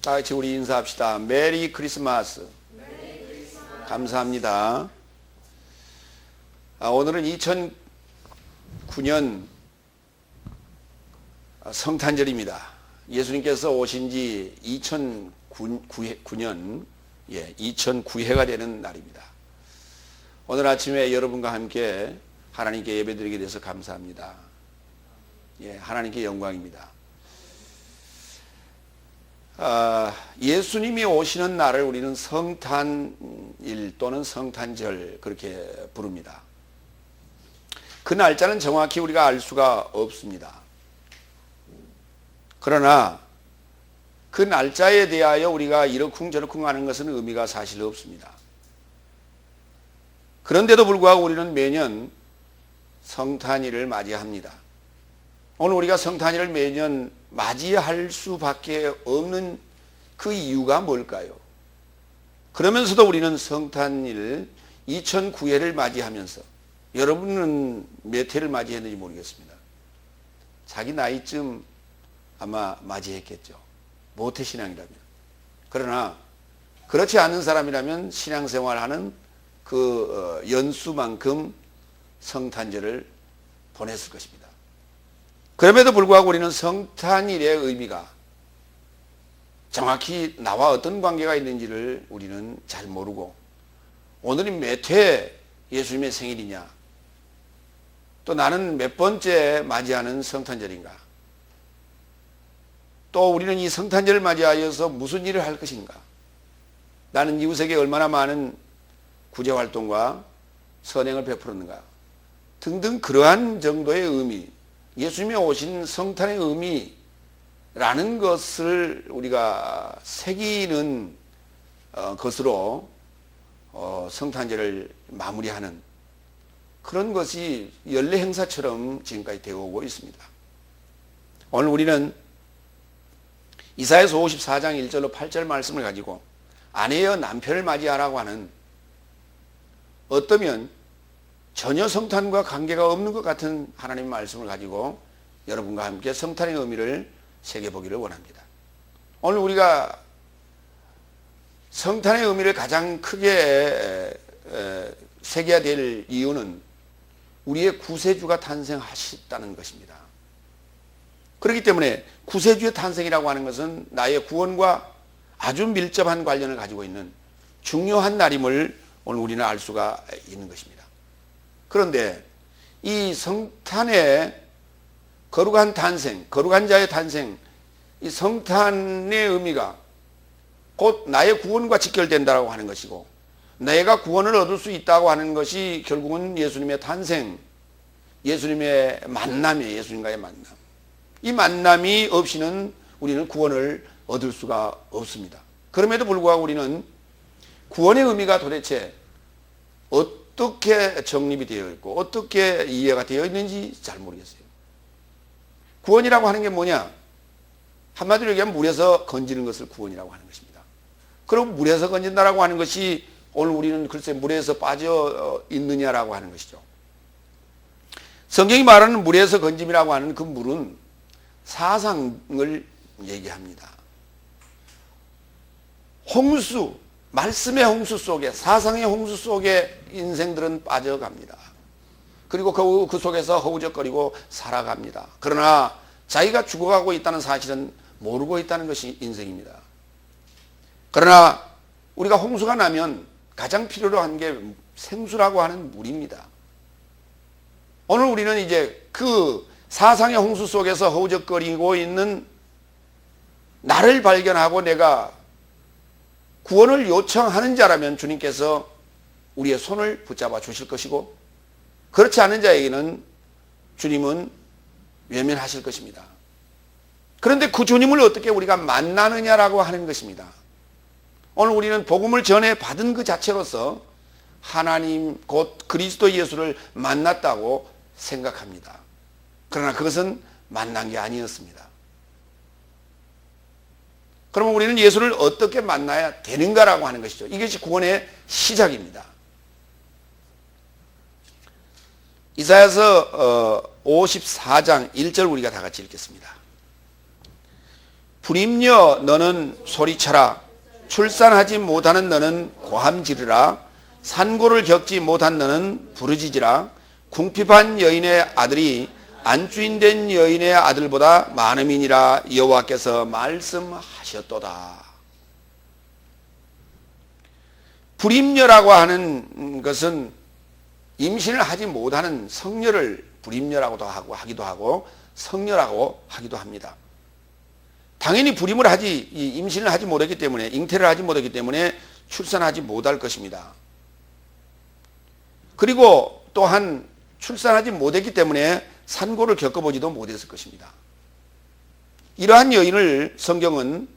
다 같이 우리 인사합시다. 메리 크리스마스. 감사합니다. 오늘은 2009년 성탄절입니다. 예수님께서 오신 지 2009년, 2009해가 되는 날입니다. 오늘 아침에 여러분과 함께 하나님께 예배드리게 돼서 감사합니다. 하나님께 영광입니다. 예수님이 오시는 날을 우리는 성탄일 또는 성탄절 그렇게 부릅니다. 그 날짜는 정확히 우리가 알 수가 없습니다. 그러나 그 날짜에 대하여 우리가 이러쿵저러쿵 하는 것은 의미가 사실 없습니다. 그런데도 불구하고 우리는 매년 성탄일을 맞이합니다. 오늘 우리가 성탄일을 매년 맞이할 수밖에 없는 그 이유가 뭘까요? 그러면서도 우리는 성탄일 2009회를 맞이하면서, 여러분은 몇 회를 맞이했는지 모르겠습니다. 자기 나이쯤 아마 맞이했겠죠. 모태신앙이라면. 그러나 그렇지 않은 사람이라면 신앙생활하는 그 연수만큼 성탄절을 보냈을 것입니다. 그럼에도 불구하고 우리는 성탄일의 의미가 정확히 나와 어떤 관계가 있는지를 우리는 잘 모르고, 오늘이 몇 회 예수님의 생일이냐, 또 나는 몇 번째 맞이하는 성탄절인가, 또 우리는 이 성탄절을 맞이하여서 무슨 일을 할 것인가, 나는 이웃에게 얼마나 많은 구제활동과 선행을 베풀었는가 등등, 그러한 정도의 의미, 예수님이 오신 성탄의 의미라는 것을 우리가 새기는 것으로 성탄절을 마무리하는 그런 것이 연례 행사처럼 지금까지 되어 오고 있습니다. 오늘 우리는 이사야서 54장 1절로 8절 말씀을 가지고 아내여 남편을 맞이하라고 하는, 어떠면 전혀 성탄과 관계가 없는 것 같은 하나님의 말씀을 가지고 여러분과 함께 성탄의 의미를 새겨보기를 원합니다. 오늘 우리가 성탄의 의미를 가장 크게 새겨야 될 이유는 우리의 구세주가 탄생하셨다는 것입니다. 그렇기 때문에 구세주의 탄생이라고 하는 것은 나의 구원과 아주 밀접한 관련을 가지고 있는 중요한 날임을 오늘 우리는 알 수가 있는 것입니다. 그런데 이 성탄의 거룩한 탄생, 거룩한 자의 탄생, 이 성탄의 의미가 곧 나의 구원과 직결된다고 하는 것이고, 내가 구원을 얻을 수 있다고 하는 것이 결국은 예수님의 탄생, 예수님의 만남이에요. 예수님과의 만남. 이 만남이 없이는 우리는 구원을 얻을 수가 없습니다. 그럼에도 불구하고 우리는 구원의 의미가 도대체 어떻게 정립이 되어 있고 어떻게 이해가 되어 있는지 잘 모르겠어요. 구원이라고 하는 게 뭐냐? 한마디로 얘기하면 물에서 건지는 것을 구원이라고 하는 것입니다. 그럼 물에서 건진다라고 하는 것이 오늘 우리는 글쎄 물에서 빠져 있느냐라고 하는 것이죠. 성경이 말하는 물에서 건짐이라고 하는 그 물은 사상을 얘기합니다. 홍수, 말씀의 홍수 속에, 사상의 홍수 속에 인생들은 빠져갑니다. 그리고 그 속에서 허우적거리고 살아갑니다. 그러나 자기가 죽어가고 있다는 사실은 모르고 있다는 것이 인생입니다. 그러나 우리가 홍수가 나면 가장 필요로 한 게 생수라고 하는 물입니다. 오늘 우리는 이제 그 사상의 홍수 속에서 허우적거리고 있는 나를 발견하고 내가 구원을 요청하는 자라면 주님께서 우리의 손을 붙잡아 주실 것이고, 그렇지 않은 자에게는 주님은 외면하실 것입니다. 그런데 그 주님을 어떻게 우리가 만나느냐라고 하는 것입니다. 오늘 우리는 복음을 전해 받은 그 자체로서 하나님 곧 그리스도 예수를 만났다고 생각합니다. 그러나 그것은 만난 게 아니었습니다. 그러면 우리는 예수를 어떻게 만나야 되는가라고 하는 것이죠. 이것이 구원의 시작입니다. 이사야서 54장 1절 우리가 다 같이 읽겠습니다. 불임녀 너는 소리쳐라. 출산하지 못하는 너는 고함 지르라. 산고를 겪지 못한 너는 부르짖으라. 궁핍한 여인의 아들이 안주인된 여인의 아들보다 많음이니라 여호와께서 말씀하셨도다. 불임녀라고 하는 것은 임신을 하지 못하는 성녀를 불임녀라고도 하기도 하고 성녀라고 하기도 합니다. 당연히 임신을 하지 못했기 때문에, 잉태를 하지 못했기 때문에 출산하지 못할 것입니다. 그리고 또한 출산하지 못했기 때문에 산고를 겪어보지도 못했을 것입니다. 이러한 여인을 성경은,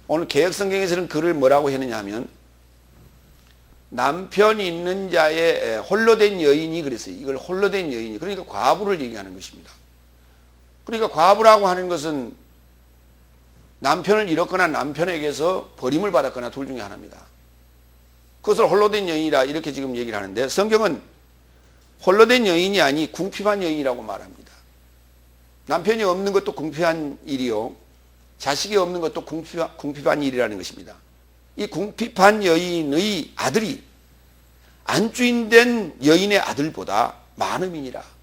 오늘 개역성경에서는 그를 뭐라고 했느냐 하면, 남편 있는 자의 홀로된 여인이 그랬어요. 이걸 홀로된 여인이, 그러니까 과부를 얘기하는 것입니다. 그러니까 과부라고 하는 것은 남편을 잃었거나 남편에게서 버림을 받았거나 둘 중에 하나입니다. 그것을 홀로된 여인이라 이렇게 지금 얘기를 하는데, 성경은 홀로된 여인이 아니 궁핍한 여인이라고 말합니다. 남편이 없는 것도 궁핍한 일이요, 자식이 없는 것도 궁핍한 일이라는 것입니다. 이 궁핍한 여인의 아들이 안주인된 여인의 아들보다 많음이니라.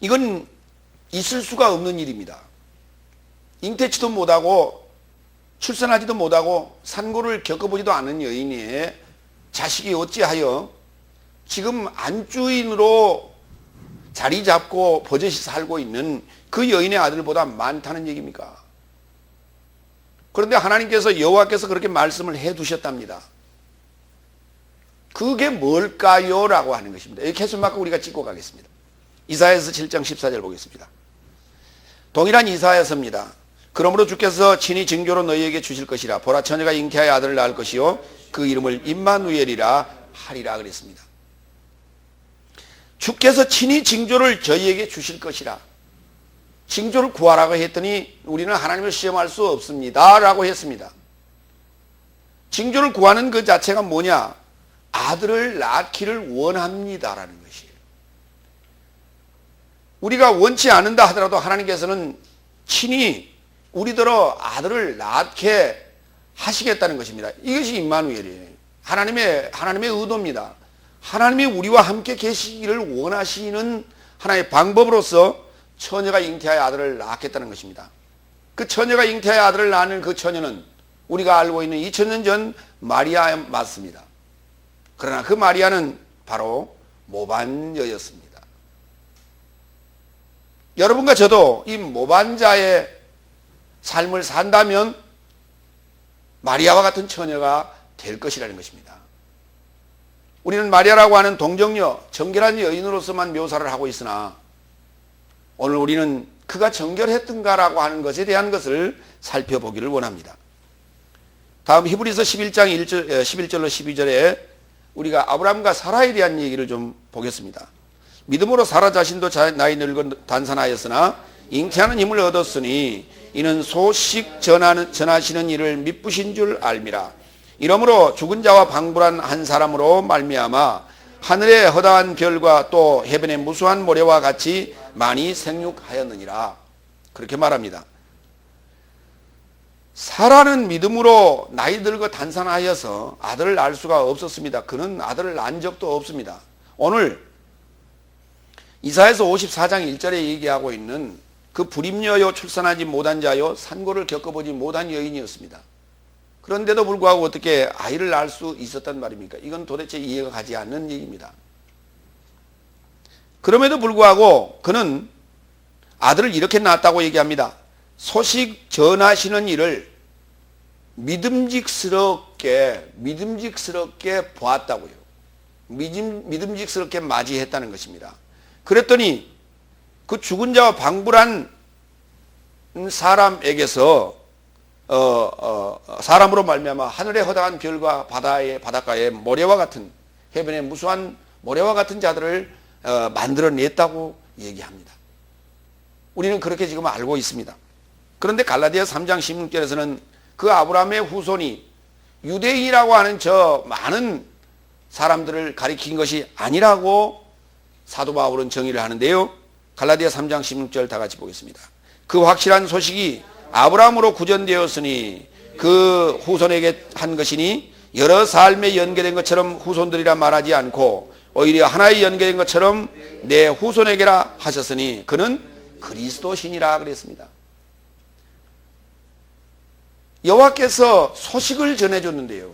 이건 있을 수가 없는 일입니다. 잉태치도 못하고 출산하지도 못하고 산고를 겪어보지도 않은 여인이 자식이 어찌하여 지금 안주인으로 자리 잡고 버젓이 살고 있는 그 여인의 아들보다 많다는 얘기입니까? 그런데 하나님께서, 여호와께서 그렇게 말씀을 해 두셨답니다. 그게 뭘까요? 라고 하는 것입니다. 이 캐스마크 우리가 찍고 가겠습니다. 이사야서 7장 14절 보겠습니다. 동일한 이사야서입니다. 그러므로 주께서 친히 징조로 너희에게 주실 것이라. 보라, 처녀가 잉태하여 아들을 낳을 것이요 그 이름을 임마누엘이라 하리라 그랬습니다. 주께서 친히 징조를 저희에게 주실 것이라. 징조를 구하라고 했더니 우리는 하나님을 시험할 수 없습니다 라고 했습니다. 징조를 구하는 그 자체가 뭐냐? 아들을 낳기를 원합니다라는 것이에요. 우리가 원치 않는다 하더라도 하나님께서는 친히 우리더러 아들을 낳게 하시겠다는 것입니다. 이것이 임마누엘이에요. 하나님의 의도입니다. 하나님이 우리와 함께 계시기를 원하시는 하나의 방법으로서 처녀가 잉태하여 아들을 낳겠다는 것입니다. 그 처녀가 잉태하여 아들을 낳는 그 처녀는 우리가 알고 있는 2000년 전 마리아 맞습니다. 그러나 그 마리아는 바로 모반녀였습니다. 여러분과 저도 이 모반자의 삶을 산다면 마리아와 같은 처녀가 될 것이라는 것입니다. 우리는 마리아라고 하는 동정녀, 정결한 여인으로서만 묘사를 하고 있으나 오늘 우리는 그가 정결했던가라고 하는 것에 대한 것을 살펴보기를 원합니다. 다음 히브리서 11장 11절로 12절에 우리가 아브라함과 사라에 대한 얘기를 좀 보겠습니다. 믿음으로 사라 자신도 나이 늙어 단산하였으나 잉태하는 힘을 얻었으니 이는 소식 전하시는 일을 미쁘신 줄 알미라. 이러므로 죽은 자와 방불한 한 사람으로 말미암아 하늘의 허다한 별과 또 해변의 무수한 모래와 같이 많이 생육하였느니라. 그렇게 말합니다. 사라는 믿음으로 나이 들고 단산하여서 아들을 낳을 수가 없었습니다. 그는 아들을 낳은 적도 없습니다. 오늘 이사야서 54장 1절에 얘기하고 있는 그 불임녀요 출산하지 못한 자요 산고를 겪어보지 못한 여인이었습니다. 그런데도 불구하고 어떻게 아이를 낳을 수 있었단 말입니까? 이건 도대체 이해가 가지 않는 얘기입니다. 그럼에도 불구하고 그는 아들을 이렇게 낳았다고 얘기합니다. 소식 전하시는 일을 믿음직스럽게 보았다고요. 믿음직스럽게 맞이했다는 것입니다. 그랬더니 그 죽은 자와 방불한 사람에게서 사람으로 말미암아 하늘의 허다한 별과 바닷가의 모래와 같은 해변의 무수한 모래와 같은 자들을 만들어냈다고 얘기합니다. 우리는 그렇게 지금 알고 있습니다. 그런데 갈라디아 3장 16절에서는 그 아브라함의 후손이 유대인이라고 하는 저 많은 사람들을 가리킨 것이 아니라고 사도 바울은 정의를 하는데요. 갈라디아 3장 16절 다 같이 보겠습니다. 그 확실한 소식이 아브라함으로 구전되었으니 그 후손에게 한 것이니 여러 삶에 연계된 것처럼 후손들이라 말하지 않고 오히려 하나에 연계된 것처럼 내 후손에게라 하셨으니 그는 그리스도시니라 그랬습니다. 여호와께서 소식을 전해줬는데요.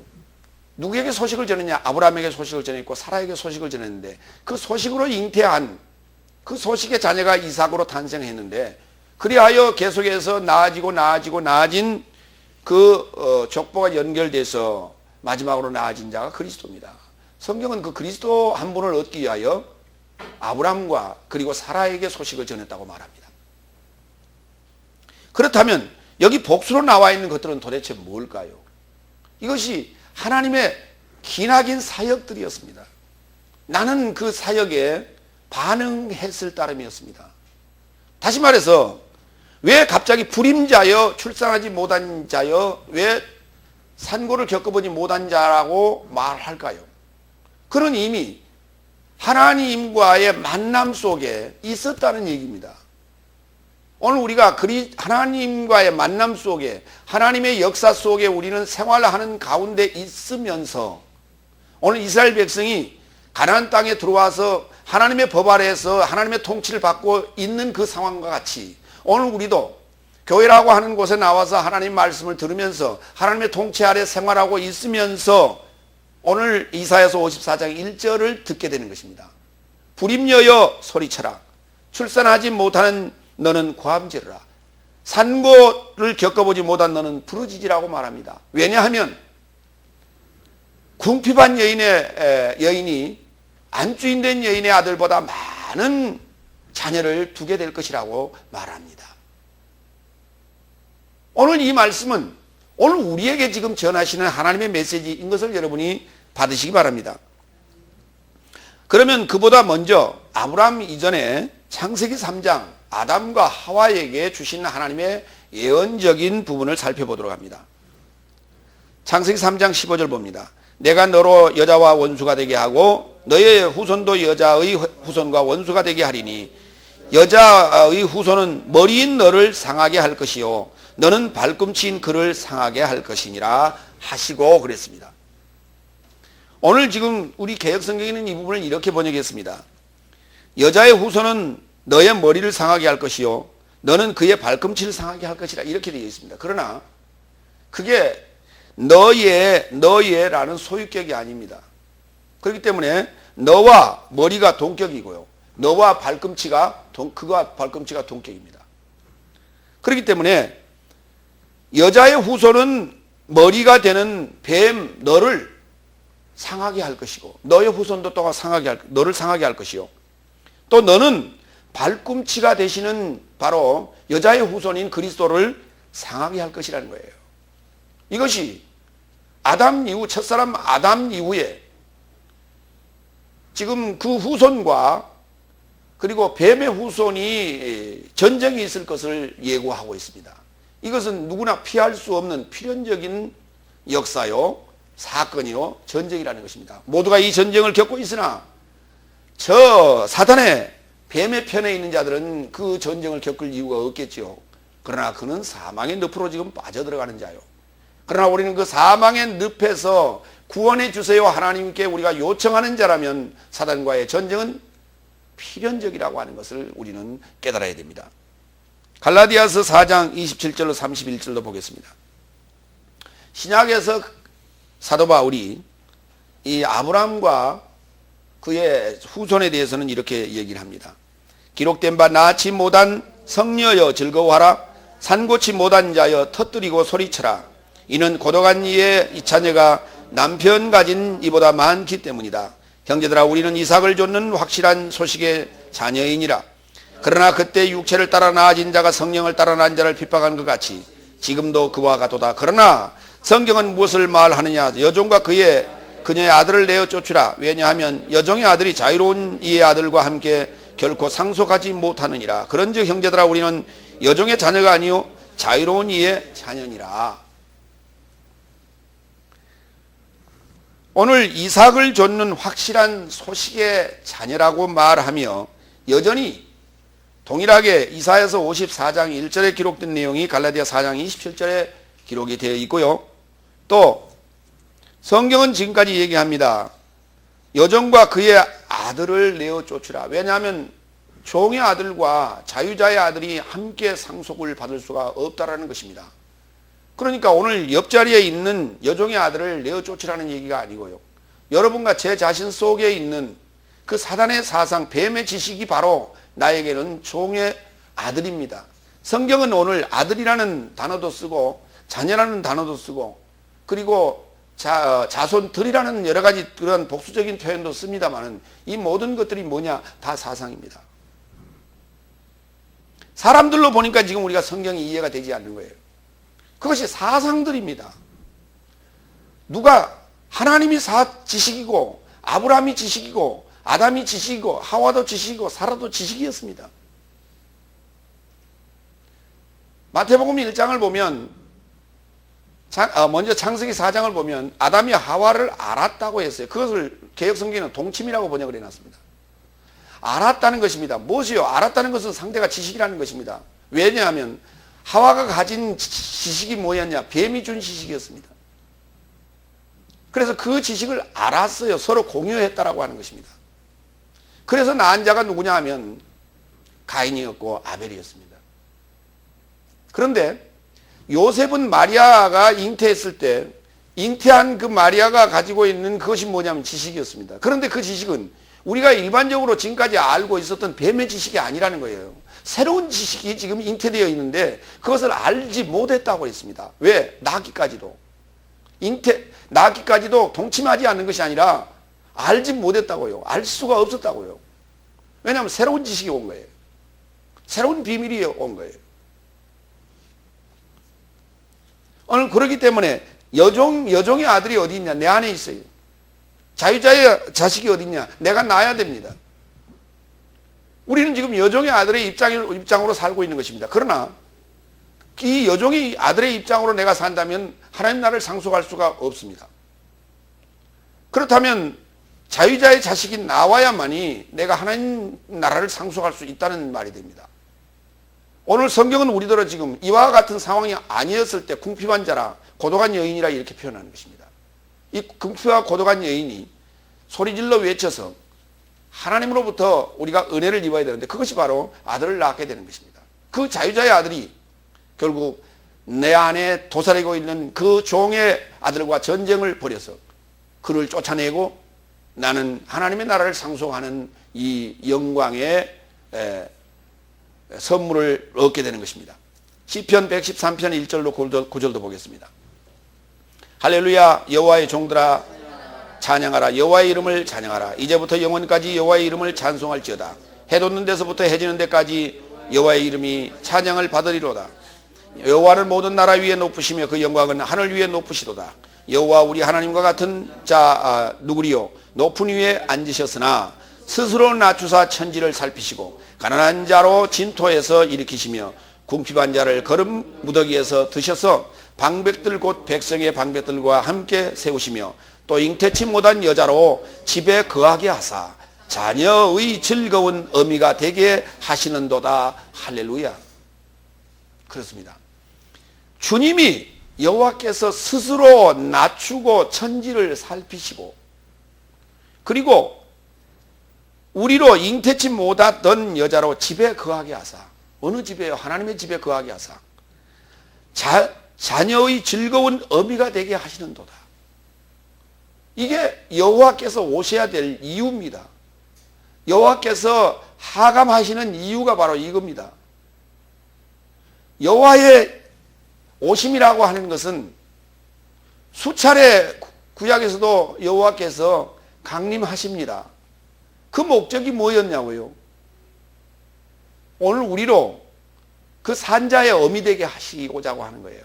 누구에게 소식을 전했냐? 아브라함에게 소식을 전했고 사라에게 소식을 전했는데 그 소식으로 잉태한 그 소식의 자녀가 이삭으로 탄생했는데 그리하여 계속해서 나아진 그 족보가 연결돼서 마지막으로 나아진 자가 그리스도입니다. 성경은 그 그리스도 한 분을 얻기 위하여 아브라함과 그리고 사라에게 소식을 전했다고 말합니다. 그렇다면 여기 복수로 나와 있는 것들은 도대체 뭘까요? 이것이 하나님의 기나긴 사역들이었습니다. 나는 그 사역에 반응했을 따름이었습니다. 다시 말해서 왜 갑자기 불임자여 출산하지 못한 자여 왜 산고를 겪어보지 못한 자라고 말할까요? 그는 이미 하나님과의 만남 속에 있었다는 얘기입니다. 오늘 우리가 하나님과의 만남 속에 하나님의 역사 속에 우리는 생활하는 가운데 있으면서 오늘 이스라엘 백성이 가나안 땅에 들어와서 하나님의 법 아래에서 하나님의 통치를 받고 있는 그 상황과 같이 오늘 우리도 교회라고 하는 곳에 나와서 하나님 말씀을 들으면서 하나님의 통치 아래 생활하고 있으면서 오늘 이사야서 54장 1절을 듣게 되는 것입니다. 불임여여 소리쳐라. 출산하지 못하는 너는 고함지르라. 산고를 겪어보지 못한 너는 부르짖으라고 말합니다. 왜냐하면 궁핍한 여인이 안주인된 여인의 아들보다 많은 자녀를 두게 될 것이라고 말합니다. 오늘 이 말씀은 오늘 우리에게 지금 전하시는 하나님의 메시지인 것을 여러분이 받으시기 바랍니다. 그러면 그보다 먼저 아브라함 이전에 창세기 3장 아담과 하와에게 주신 하나님의 예언적인 부분을 살펴보도록 합니다. 창세기 3장 15절 봅니다. 내가 너로 여자와 원수가 되게 하고 너의 후손도 여자의 후손과 원수가 되게 하리니 여자의 후손은 머리인 너를 상하게 할 것이요 너는 발꿈치인 그를 상하게 할 것이니라 하시고 그랬습니다. 오늘 지금 우리 개역성경에는 이 부분을 이렇게 번역했습니다. 여자의 후손은 너의 머리를 상하게 할 것이요 너는 그의 발꿈치를 상하게 할 것이라 이렇게 되어 있습니다. 그러나 그게 너의라는 소유격이 아닙니다. 그렇기 때문에 너와 머리가 동격이고요 너와 발꿈치가 그와 발꿈치가 동격입니다. 그렇기 때문에 여자의 후손은 머리가 되는 뱀 너를 상하게 할 것이고 너의 후손도 또한 너를 상하게 할 것이요 또 너는 발꿈치가 되시는 바로 여자의 후손인 그리스도를 상하게 할 것이라는 거예요. 이것이 아담 이후 첫사람 아담 이후에 지금 그 후손과 그리고 뱀의 후손이 전쟁이 있을 것을 예고하고 있습니다. 이것은 누구나 피할 수 없는 필연적인 역사요 사건이요 전쟁이라는 것입니다. 모두가 이 전쟁을 겪고 있으나 저 사단의 뱀의 편에 있는 자들은 그 전쟁을 겪을 이유가 없겠죠. 그러나 그는 사망의 늪으로 지금 빠져들어가는 자요. 그러나 우리는 그 사망의 늪에서 구원해 주세요 하나님께 우리가 요청하는 자라면 사단과의 전쟁은 필연적이라고 하는 것을 우리는 깨달아야 됩니다. 갈라디아서 4장 27절로 31절로 보겠습니다. 신약에서 사도 바울이 이 아브라함과 그의 후손에 대해서는 이렇게 얘기를 합니다. 기록된 바 낳지 못한 성녀여 즐거워하라. 산고치 못한 자여 터뜨리고 소리쳐라. 이는 고독한 이의 이 자녀가 남편 가진 이보다 많기 때문이다. 형제들아 우리는 이삭을 좇는 확실한 소식의 자녀이니라. 그러나 그때 육체를 따라 나아진 자가 성령을 따라 난 자를 핍박한 것 같이 지금도 그와 같도다. 그러나 성경은 무엇을 말하느냐. 여종과 그녀의 아들을 내어 쫓으라. 왜냐하면 여종의 아들이 자유로운 이의 아들과 함께 결코 상속하지 못하느니라. 그런즉 형제들아 우리는 여종의 자녀가 아니요 자유로운 이의 자녀니라. 오늘 이삭을 좇는 확실한 소식의 자녀라고 말하며 여전히 동일하게 이사야서 54장 1절에 기록된 내용이 갈라디아 4장 27절에 기록이 되어 있고요. 또 성경은 지금까지 얘기합니다. 여종과 그의 아들을 내어 쫓으라. 왜냐하면 종의 아들과 자유자의 아들이 함께 상속을 받을 수가 없다라는 것입니다. 그러니까 오늘 옆자리에 있는 여종의 아들을 내어 쫓으라는 얘기가 아니고요. 여러분과 제 자신 속에 있는 그 사단의 사상, 뱀의 지식이 바로 나에게는 종의 아들입니다. 성경은 오늘 아들이라는 단어도 쓰고 자녀라는 단어도 쓰고 그리고 자손들이라는 여러 가지 그런 복수적인 표현도 씁니다만은 이 모든 것들이 뭐냐? 다 사상입니다. 사람들로 보니까 지금 우리가 성경이 이해가 되지 않는 거예요. 그것이 사상들입니다. 누가 하나님이 지식이고 아브라함이 지식이고 아담이 지식이고 하와도 지식이고 사라도 지식이었습니다. 마태복음 1장을 보면 먼저 창세기 4장을 보면 아담이 하와를 알았다고 했어요. 그것을 개역성경에는 동침이라고 번역을 해놨습니다. 알았다는 것입니다. 무엇이요? 알았다는 것은 상대가 지식이라는 것입니다. 왜냐하면 하와가 가진 지식이 뭐였냐? 뱀이 준 지식이었습니다. 그래서 그 지식을 알았어요. 서로 공유했다라고 하는 것입니다. 그래서 낳은 자가 누구냐 하면 가인이었고 아벨이었습니다. 그런데 요셉은 마리아가 잉태했을 때 잉태한 그 마리아가 가지고 있는 그것이 뭐냐면 지식이었습니다. 그런데 그 지식은 우리가 일반적으로 지금까지 알고 있었던 뱀의 지식이 아니라는 거예요. 새로운 지식이 지금 잉태되어 있는데 그것을 알지 못했다고 했습니다. 왜? 낳기까지도. 낳기까지도 동침하지 않는 것이 아니라 알지 못했다고요. 알 수가 없었다고요. 왜냐하면 새로운 지식이 온 거예요. 새로운 비밀이 온 거예요. 오늘 그렇기 때문에 여종의 아들이 어디 있냐? 내 안에 있어요. 자유자의 자식이 어디 있냐? 내가 낳아야 됩니다. 우리는 지금 여종의 아들의 입장으로 살고 있는 것입니다. 그러나 이 여종의 아들의 입장으로 내가 산다면 하나님 나라를 상속할 수가 없습니다. 그렇다면 자유자의 자식이 나와야만이 내가 하나님 나라를 상속할 수 있다는 말이 됩니다. 오늘 성경은 우리들은 지금 이와 같은 상황이 아니었을 때 궁핍한 자라 고독한 여인이라 이렇게 표현하는 것입니다. 이 궁핍과 고독한 여인이 소리질러 외쳐서 하나님으로부터 우리가 은혜를 입어야 되는데 그것이 바로 아들을 낳게 되는 것입니다. 그 자유자의 아들이 결국 내 안에 도사리고 있는 그 종의 아들과 전쟁을 벌여서 그를 쫓아내고 나는 하나님의 나라를 상속하는 이 영광의 선물을 얻게 되는 것입니다. 시편 113편 1절로 9절도 보겠습니다. 할렐루야. 여호와의 종들아 찬양하라. 여호와의 이름을 찬양하라. 이제부터 영원까지 여호와의 이름을 찬송할지어다. 해 돋는 데서부터 해 지는 데까지 여호와의 이름이 찬양을 받으리로다. 여호와를 모든 나라 위에 높으시며 그 영광은 하늘 위에 높으시도다. 여호와 우리 하나님과 같은 자 누구리요? 높은 위에 앉으셨으나 스스로 낮추사 천지를 살피시고 가난한 자로 진토에서 일으키시며 궁핍한 자를 거름 무더기에서 드셔서 방백들 곧 백성의 방백들과 함께 세우시며 또 잉태치 못한 여자로 집에 거하게 하사 자녀의 즐거운 어미가 되게 하시는도다. 할렐루야. 그렇습니다. 주님이 여호와께서 스스로 낮추고 천지를 살피시고 그리고 우리로 잉태치 못하던 여자로 집에 거하게 하사 어느 집에요? 하나님의 집에 거하게 하사 자녀의 즐거운 어미가 되게 하시는도다. 이게 여호와께서 오셔야 될 이유입니다. 여호와께서 하감하시는 이유가 바로 이겁니다. 여호와의 오심이라고 하는 것은 수차례 구약에서도 여호와께서 강림하십니다. 그 목적이 뭐였냐고요? 오늘 우리로 그 산자의 어미 되게 하시고자 하는 거예요.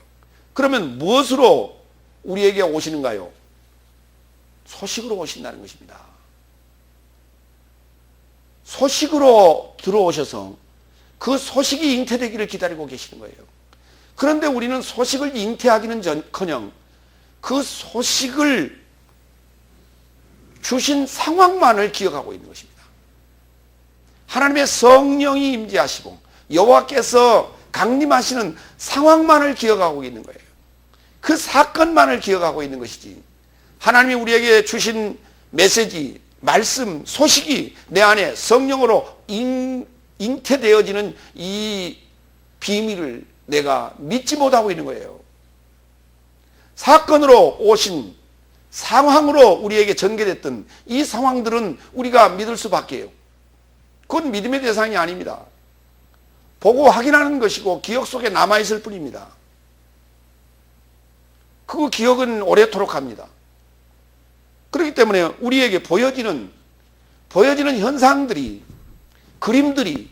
그러면 무엇으로 우리에게 오시는가요? 소식으로 오신다는 것입니다. 소식으로 들어오셔서 그 소식이 잉태되기를 기다리고 계시는 거예요. 그런데 우리는 소식을 잉태하기는 커녕 그 소식을 주신 상황만을 기억하고 있는 것입니다. 하나님의 성령이 임재하시고 여호와께서 강림하시는 상황만을 기억하고 있는 거예요. 그 사건만을 기억하고 있는 것이지, 하나님이 우리에게 주신 메시지, 말씀, 소식이 내 안에 성령으로 잉태되어지는 이 비밀을 내가 믿지 못하고 있는 거예요. 사건으로 오신, 상황으로 우리에게 전개됐던 이 상황들은 우리가 믿을 수밖에요. 그건 믿음의 대상이 아닙니다. 보고 확인하는 것이고 기억 속에 남아있을 뿐입니다. 그 기억은 오래도록 합니다. 그렇기 때문에 우리에게 보여지는 현상들이, 그림들이,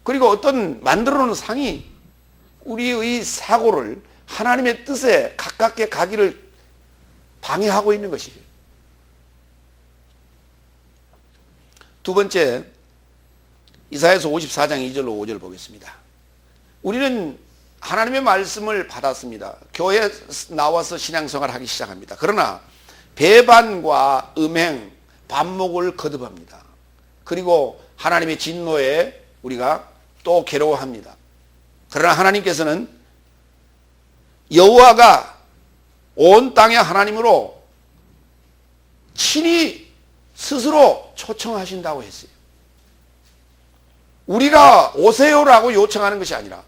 그리고 어떤 만들어 놓은 상이 우리의 사고를 하나님의 뜻에 가깝게 가기를 방해하고 있는 것이에요. 두 번째, 이사야서 54장 2절로 5절 보겠습니다. 우리는 하나님의 말씀을 받았습니다. 교회에 나와서 신앙생활을 하기 시작합니다. 그러나 배반과 음행, 반목을 거듭합니다. 그리고 하나님의 진노에 우리가 또 괴로워합니다. 그러나 하나님께서는 여호와가 온 땅의 하나님으로 친히 스스로 초청하신다고 했어요. 우리가 오세요라고 요청하는 것이 아니라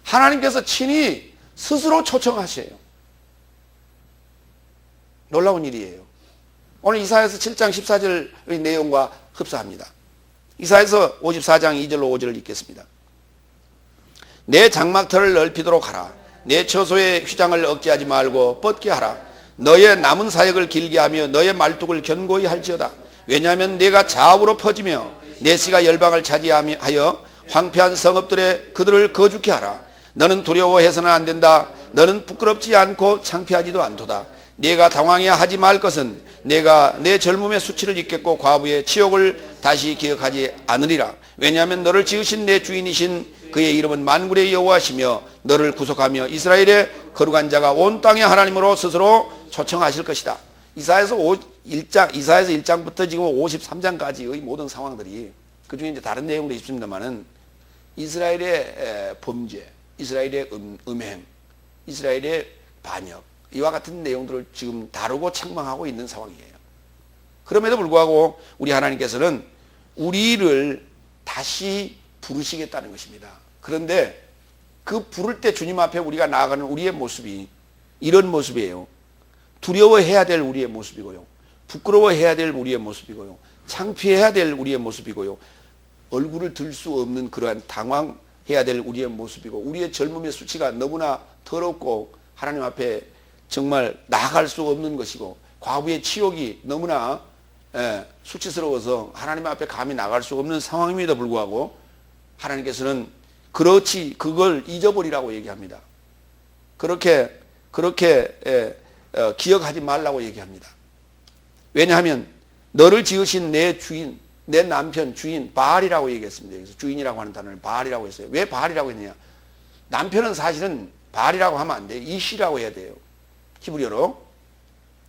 하나님께서 친히 스스로 초청하셔요. 놀라운 일이에요. 오늘 이사야서 7장 14절의 내용과 흡사합니다. 이사야서 54장 2절로 5절을 읽겠습니다. 내 장막터를 넓히도록 하라. 내 처소의 휘장을 억제하지 말고 뻗게 하라. 너의 남은 사역을 길게 하며 너의 말뚝을 견고히 할지어다. 왜냐하면 내가 좌우로 퍼지며 내 씨가 열방을 차지하여 황폐한 성읍들에 그들을 거주케 하라. 너는 두려워해서는 안 된다. 너는 부끄럽지 않고 창피하지도 않도다. 네가 당황해야 하지 말 것은 내가 내 젊음의 수치를 잊겠고 과부의 치욕을 다시 기억하지 않으리라. 왜냐하면 너를 지으신 내 주인이신 그의 이름은 만군의 여호와시며 너를 구속하며 이스라엘의 거룩한 자가 온 땅의 하나님으로 스스로 초청하실 것이다. 이사야서 1장부터 지금 53장까지의 모든 상황들이, 그 중에 이제 다른 내용도 있습니다만은 이스라엘의 범죄, 이스라엘의 음행, 이스라엘의 반역, 이와 같은 내용들을 지금 다루고 책망하고 있는 상황이에요. 그럼에도 불구하고 우리 하나님께서는 우리를 다시 부르시겠다는 것입니다. 그런데 그 부를 때 주님 앞에 우리가 나아가는 우리의 모습이 이런 모습이에요. 두려워해야 될 우리의 모습이고요. 부끄러워해야 될 우리의 모습이고요. 창피해야 될 우리의 모습이고요. 얼굴을 들 수 없는 그러한 당황해야 될 우리의 모습이고, 우리의 젊음의 수치가 너무나 더럽고 하나님 앞에 정말 나아갈 수 없는 것이고, 과부의 치욕이 너무나 수치스러워서 하나님 앞에 감히 나갈 수 없는 상황임에도 불구하고 하나님께서는 그렇지, 그걸 잊어버리라고 얘기합니다. 그렇게 기억하지 말라고 얘기합니다. 왜냐하면 너를 지으신 내 주인, 내 남편, 주인, 바알이라고 얘기했습니다. 그래서 주인이라고 하는 단어를 바알이라고 했어요. 왜 바알이라고 했느냐? 남편은 사실은 바알이라고 하면 안 돼요. 이시라고 해야 돼요. 히브리어로.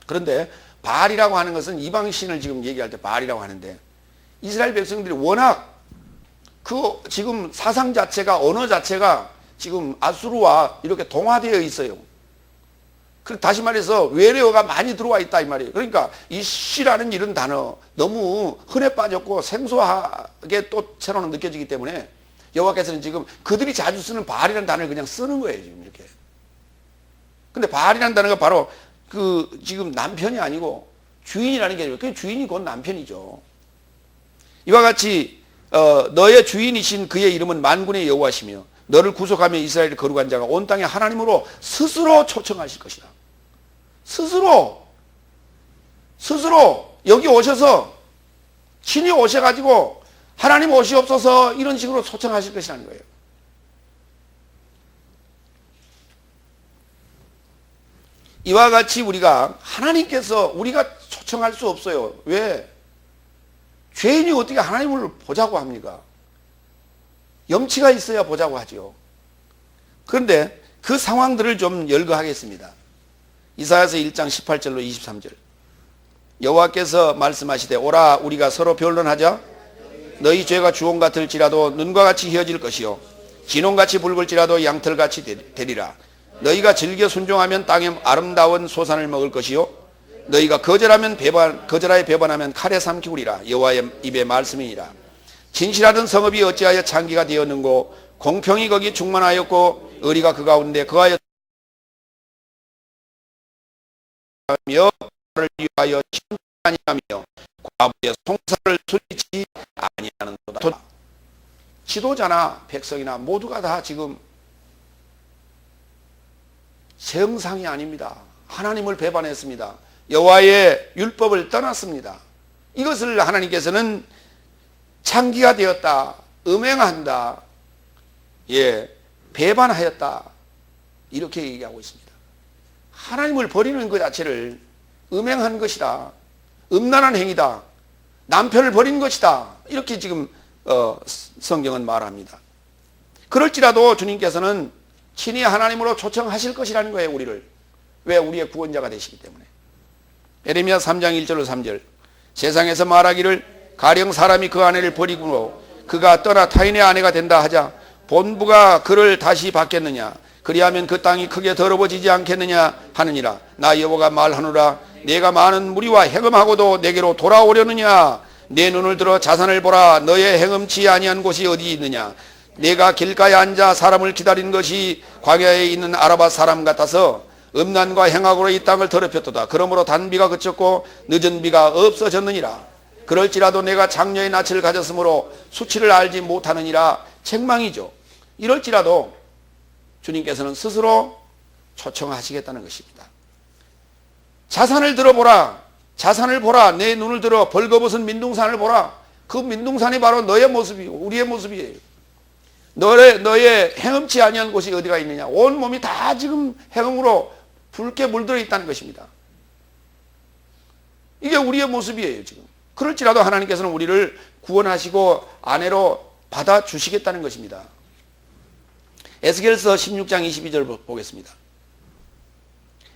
그런데 바알이라고 하는 것은 이방신을 지금 얘기할 때 바알이라고 하는데, 이스라엘 백성들이 워낙 그 지금 사상 자체가, 언어 자체가 지금 아수르와 이렇게 동화되어 있어요. 다시 말해서 외래어가 많이 들어와 있다 이 말이에요. 그러니까 이 시라는 이런 단어 너무 흔해 빠졌고 생소하게 또 새로는 느껴지기 때문에 여호와께서는 지금 그들이 자주 쓰는 바알이라는 단어를 그냥 쓰는 거예요, 지금 이렇게. 근데 바알이라는 단어가 바로 그 지금 남편이 아니고 주인이라는 게 아니고, 그 주인이 곧 남편이죠. 이와 같이 너의 주인이신 그의 이름은 만군의 여호와시며 너를 구속하며 이스라엘의 거룩한 자가 온 땅의 하나님으로 스스로 초청하실 것이다. 스스로 여기 오셔서 친히 오셔가지고 하나님 오시옵소서 이런 식으로 초청하실 것이라는 거예요. 이와 같이 하나님께서 우리가 초청할 수 없어요. 왜? 죄인이 어떻게 하나님을 보자고 합니까? 염치가 있어야 보자고 하죠. 그런데 그 상황들을 좀 열거하겠습니다. 이사야서 1장 18절로 23절. 여호와께서 말씀하시되 오라 우리가 서로 변론하자. 너희 죄가 주홍 같을지라도 눈과 같이 희어질 것이요 진홍같이 붉을지라도 양털같이 되리라. 너희가 즐겨 순종하면 땅에 아름다운 소산을 먹을 것이요 너희가 거절하여 배반하면 칼에 삼키우리라. 여호와의 입의 말씀이니라. 진실하던 성읍이 어찌하여 창기가 되었는고 공평이 거기 충만하였고 의리가 그 가운데 거하여 를 위하여 아니하며 과부의 송사를 소리치 아니하는도다. 지도자나 백성이나 모두가 다 지금 정상이 아닙니다. 하나님을 배반했습니다. 여호와의 율법을 떠났습니다. 이것을 하나님께서는 창기가 되었다, 음행한다, 배반하였다 이렇게 얘기하고 있습니다. 하나님을 버리는 것 자체를 음행한 것이다, 음란한 행위다, 남편을 버린 것이다 이렇게 지금 성경은 말합니다. 그럴지라도 주님께서는 친히 하나님으로 초청하실 것이라는 거예요. 우리를. 왜? 우리의 구원자가 되시기 때문에. 에레미야 3장 1절로 3절 세상에서 말하기를 가령 사람이 그 아내를 버리고 그가 떠나 타인의 아내가 된다 하자 본부가 그를 다시 받겠느냐. 그리하면 그 땅이 크게 더러워지지 않겠느냐 하느니라. 나 여호와가 말하노라. 내가 많은 무리와 해금하고도 내게로 돌아오려느냐. 내 눈을 들어 자산을 보라. 너의 행음치 아니한 곳이 어디 있느냐. 내가 길가에 앉아 사람을 기다린 것이 광야에 있는 아라바 사람 같아서 음란과 행악으로 이 땅을 더럽혔도다. 그러므로 단비가 그쳤고 늦은 비가 없어졌느니라. 그럴지라도 내가 장녀의 낯을 가졌으므로 수치를 알지 못하느니라. 책망이죠. 이럴지라도 주님께서는 스스로 초청하시겠다는 것입니다. 자산을 들어보라. 자산을 보라. 내 눈을 들어 벌거벗은 민둥산을 보라. 그 민둥산이 바로 너의 모습이고 우리의 모습이에요. 너의 행음치 아니한 곳이 어디가 있느냐. 온 몸이 다 지금 행음으로 붉게 물들어 있다는 것입니다. 이게 우리의 모습이에요. 지금. 그럴지라도 하나님께서는 우리를 구원하시고 아내로 받아주시겠다는 것입니다. 에스겔서 16장 22절 보겠습니다.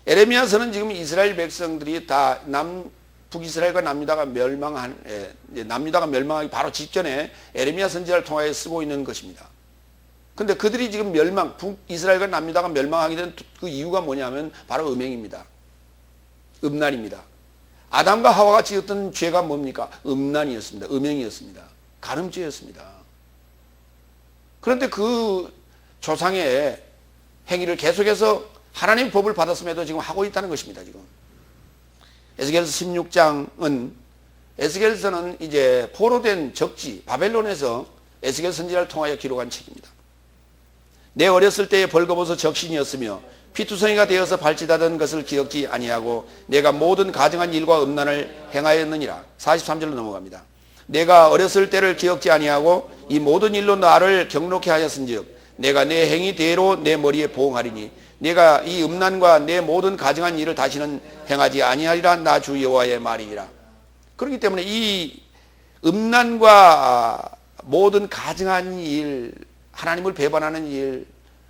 에레미야서는 지금 이스라엘 백성들이 다 북이스라엘과 남유다가 멸망하기 바로 직전에 에레미야 선지자를 통하여 쓰고 있는 것입니다. 근데 그들이 지금 북이스라엘과 남유다가 멸망하게 된 그 이유가 뭐냐면 바로 음행입니다. 음란입니다. 아담과 하와가 지었던 죄가 뭡니까? 음란이었습니다. 음행이었습니다. 간음죄였습니다. 그런데 그 조상의 행위를 계속해서 하나님의 법을 받았음에도 지금 하고 있다는 것입니다. 지금 에스겔서 16장은 에스겔서는 이제 포로된 적지 바벨론에서 에스겔 선지자를 통하여 기록한 책입니다. 내 어렸을 때에 벌거벗어 적신이었으며 피투성이가 되어서 발짓하던 것을 기억지 아니하고 내가 모든 가증한 일과 음란을 행하였느니라. 43절로 넘어갑니다. 내가 어렸을 때를 기억지 아니하고 이 모든 일로 나를 경록케 하였은즉 내가 내 행위대로 내 머리에 보응하리니 내가 이 음란과 내 모든 가증한 일을 다시는 행하지 아니하리라. 나 주 여호와의 말이니라. 그렇기 때문에 이 음란과 모든 가증한 일, 하나님을 배반하는 일,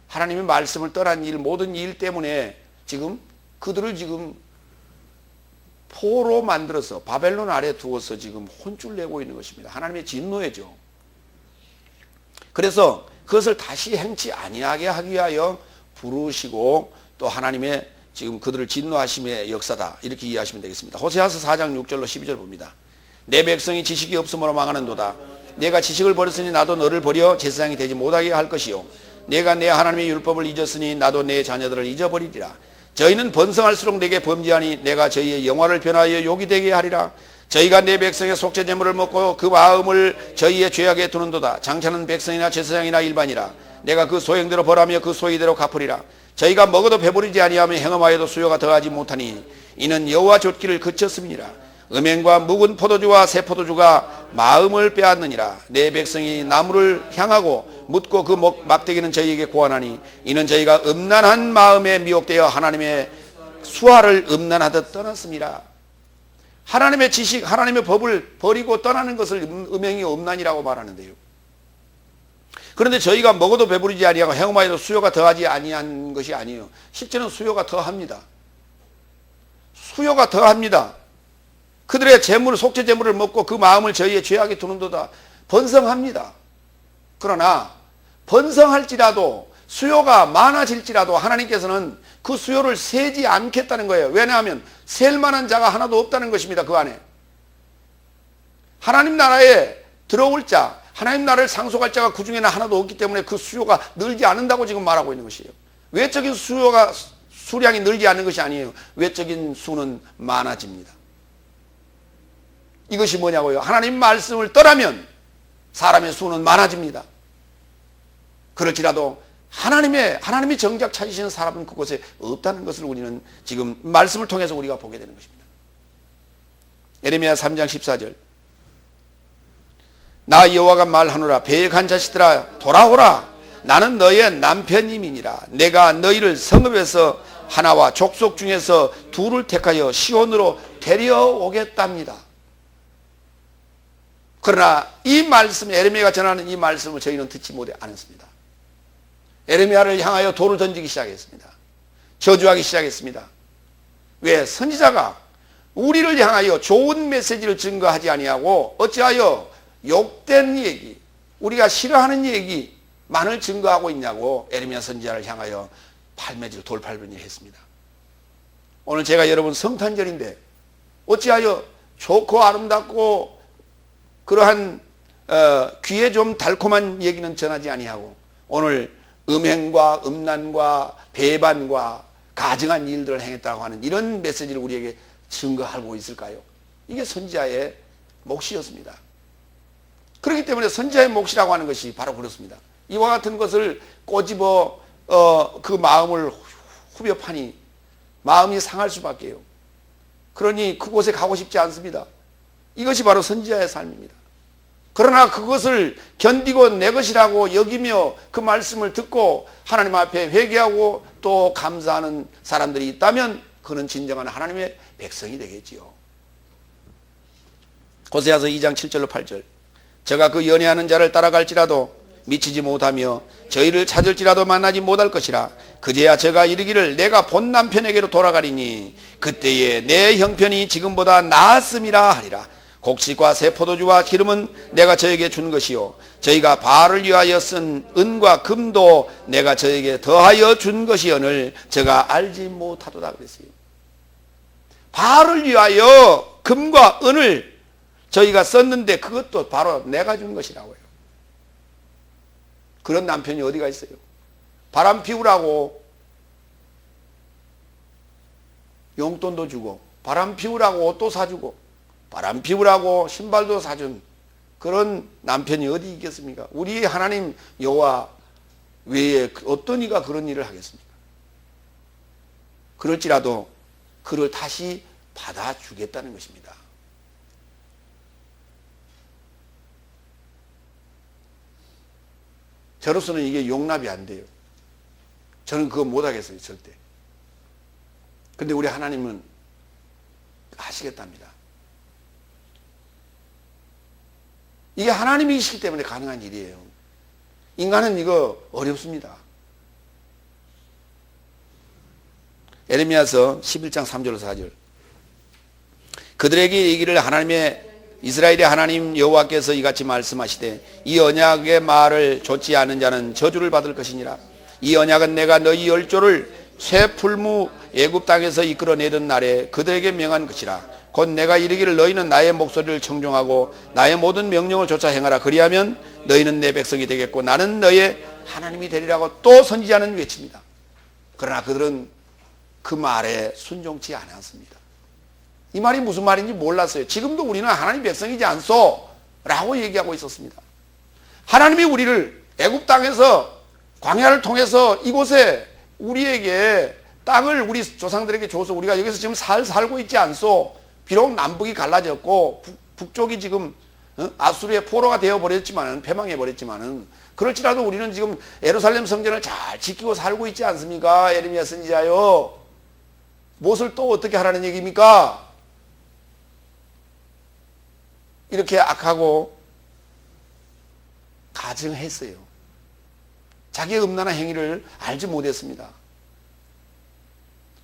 하나님의 말씀을 떠난 일, 모든 일 때문에 지금 그들을 지금 포로 만들어서 바벨론 아래 두어서 지금 혼쭐 내고 있는 것입니다. 하나님의 진노예죠. 그래서 그것을 다시 행치 아니하게 하기 위하여 부르시고 또 하나님의 지금 그들을 진노하심의 역사다 이렇게 이해하시면 되겠습니다. 호세아서 4장 6절로 12절 봅니다. 내 백성이 지식이 없음으로 망하는도다. 내가 지식을 버렸으니 나도 너를 버려 제사장이 되지 못하게 할 것이요 내가 내 하나님의 율법을 잊었으니 나도 내 자녀들을 잊어버리리라. 저희는 번성할수록 내게 범죄하니 내가 저희의 영화를 변하여 욕이 되게 하리라. 저희가 내 백성의 속죄 제물을 먹고 그 마음을 저희의 죄악에 두는도다. 장차는 백성이나 제사장이나 일반이라. 내가 그 소행대로 벌하며 그 소위대로 갚으리라. 저희가 먹어도 배부르지 아니하며 행음하여도 수요가 더하지 못하니 이는 여호와 좇기를 그쳤음이니라. 음행과 묵은 포도주와 새 포도주가 마음을 빼앗느니라. 내 백성이 나무를 향하고 묻고 그 막대기는 저희에게 고하나니 이는 저희가 음란한 마음에 미혹되어 하나님의 수화를 음란하듯 떠났습니다. 하나님의 지식, 하나님의 법을 버리고 떠나는 것을 음행이 음란이라고 말하는데요. 그런데 저희가 먹어도 배부르지 아니하고 행음하여도 수요가 더하지 아니한 것이 아니에요. 실제는 수요가 더합니다. 수요가 더합니다. 그들의 재물, 속죄 재물을 먹고 그 마음을 저희의 죄악에 두는도다. 번성합니다. 그러나 번성할지라도 수요가 많아질지라도 하나님께서는 그 수요를 세지 않겠다는 거예요. 왜냐하면 셀 만한 자가 하나도 없다는 것입니다. 그 안에 하나님 나라에 들어올 자, 하나님 나라를 상속할 자가 그 중에는 하나도 없기 때문에 그 수요가 늘지 않는다고 지금 말하고 있는 것이에요. 외적인 수량이 늘지 않는 것이 아니에요. 외적인 수는 많아집니다. 이것이 뭐냐고요? 하나님 말씀을 떠나면 사람의 수는 많아집니다. 그럴지라도 하나님이 정작 찾으시는 사람은 그곳에 없다는 것을 우리는 지금 말씀을 통해서 우리가 보게 되는 것입니다. 예레미야 3장 14절. 나 여호와가 말하노라. 배역한 자식들아 돌아오라. 나는 너의 남편임이니라. 내가 너희를 성읍에서 하나와 족속 중에서 둘을 택하여 시온으로 데려오겠답니다. 그러나 이 말씀, 예레미야가 전하는 이 말씀을 저희는 듣지 못해 않았습니다. 예레미야를 향하여 돌을 던지기 시작했습니다. 저주하기 시작했습니다. 왜? 선지자가 우리를 향하여 좋은 메시지를 증거하지 아니하고 어찌하여 욕된 얘기, 우리가 싫어하는 얘기만을 증거하고 있냐고 예레미야 선지자를 향하여 돌팔매질 했습니다. 오늘 제가 여러분 성탄절인데 어찌하여 좋고 아름답고 그러한 귀에 좀 달콤한 얘기는 전하지 아니하고 오늘 음행과 음란과 배반과 가증한 일들을 행했다고 하는 이런 메시지를 우리에게 증거하고 있을까요? 이게 선지자의 몫이었습니다. 그렇기 때문에 선지자의 몫이라고 하는 것이 바로 그렇습니다. 이와 같은 것을 꼬집어 그 마음을 후벼 파니 마음이 상할 수밖에요. 그러니 그곳에 가고 싶지 않습니다. 이것이 바로 선지자의 삶입니다. 그러나 그것을 견디고 내 것이라고 여기며 그 말씀을 듣고 하나님 앞에 회개하고 또 감사하는 사람들이 있다면 그는 진정한 하나님의 백성이 되겠지요. 호세아서 2장 7절로 8절. 저가 그 연애하는 자를 따라갈지라도 미치지 못하며 저희를 찾을지라도 만나지 못할 것이라. 그제야 저가 이르기를 내가 본 남편에게로 돌아가리니 그때에 내 형편이 지금보다 나았음이라 하리라. 곡식과 새 포도주와 기름은 내가 저에게 준 것이요 저희가 바알을 위하여 쓴 은과 금도 내가 저에게 더하여 준 것이오늘 저가 알지 못하도다 그랬어요. 바알을 위하여 금과 은을 저희가 썼는데 그것도 바로 내가 준 것이라고요. 그런 남편이 어디가 있어요? 바람 피우라고 용돈도 주고 바람 피우라고 옷도 사주고 바람 피우라고 신발도 사준 그런 남편이 어디 있겠습니까? 우리 하나님 여호와 외에 어떤 이가 그런 일을 하겠습니까? 그럴지라도 그를 다시 받아주겠다는 것입니다. 저로서는 이게 용납이 안 돼요. 저는 그거 못하겠어요. 절대. 근데 우리 하나님은 하시겠답니다. 이게 하나님이시기 때문에 가능한 일이에요. 인간은 이거 어렵습니다. 에레미야서 11장 3절 4절. 그들에게 이르기를 하나님의 이스라엘의 하나님 여호와께서 이같이 말씀하시되 이 언약의 말을 좇지 않은 자는 저주를 받을 것이니라. 이 언약은 내가 너희 열조를 새 풀무 애굽 땅에서 이끌어내던 날에 그들에게 명한 것이라. 곧 내가 이르기를 너희는 나의 목소리를 청종하고 나의 모든 명령을 좇아 행하라. 그리하면 너희는 내 백성이 되겠고 나는 너의 하나님이 되리라고 또 선지자는 외칩니다. 그러나 그들은 그 말에 순종치 않았습니다. 이 말이 무슨 말인지 몰랐어요. 지금도 우리는 하나님 백성이지 않소? 라고 얘기하고 있었습니다. 하나님이 우리를 애굽 땅에서 광야를 통해서 이곳에 우리에게 땅을 우리 조상들에게 줘서 우리가 여기서 지금 살고 있지 않소? 비록 남북이 갈라졌고 북쪽이 지금 아수르의 포로가 되어버렸지만은 패망해버렸지만은 그럴지라도 우리는 지금 예루살렘 성전을 잘 지키고 살고 있지 않습니까? 예레미야 선지자요. 무엇을 또 어떻게 하라는 얘기입니까? 이렇게 악하고 가증했어요. 자기의 음란한 행위를 알지 못했습니다.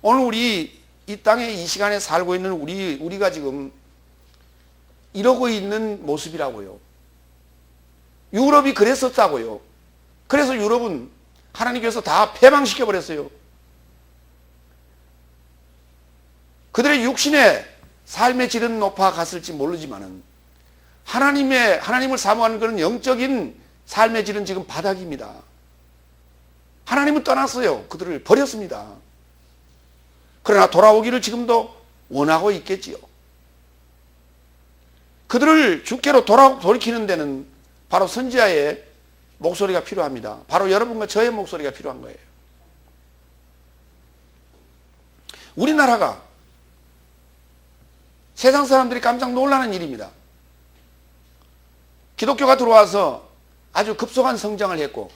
오늘 우리 이 땅에 이 시간에 살고 있는 우리가 지금 이러고 있는 모습이라고요. 유럽이 그랬었다고요. 그래서 유럽은 하나님께서 다 패망시켜버렸어요. 그들의 육신의 삶의 질은 높아갔을지 모르지만은 하나님을 사모하는 그런 영적인 삶의 질은 지금 바닥입니다. 하나님은 떠났어요. 그들을 버렸습니다. 그러나 돌아오기를 지금도 원하고 있겠지요. 그들을 주께로 돌이키는 데는 바로 선지자의 목소리가 필요합니다. 바로 여러분과 저의 목소리가 필요한 거예요. 우리나라가 세상 사람들이 깜짝 놀라는 일입니다. 기독교가 들어와서 아주 급속한 성장을 했고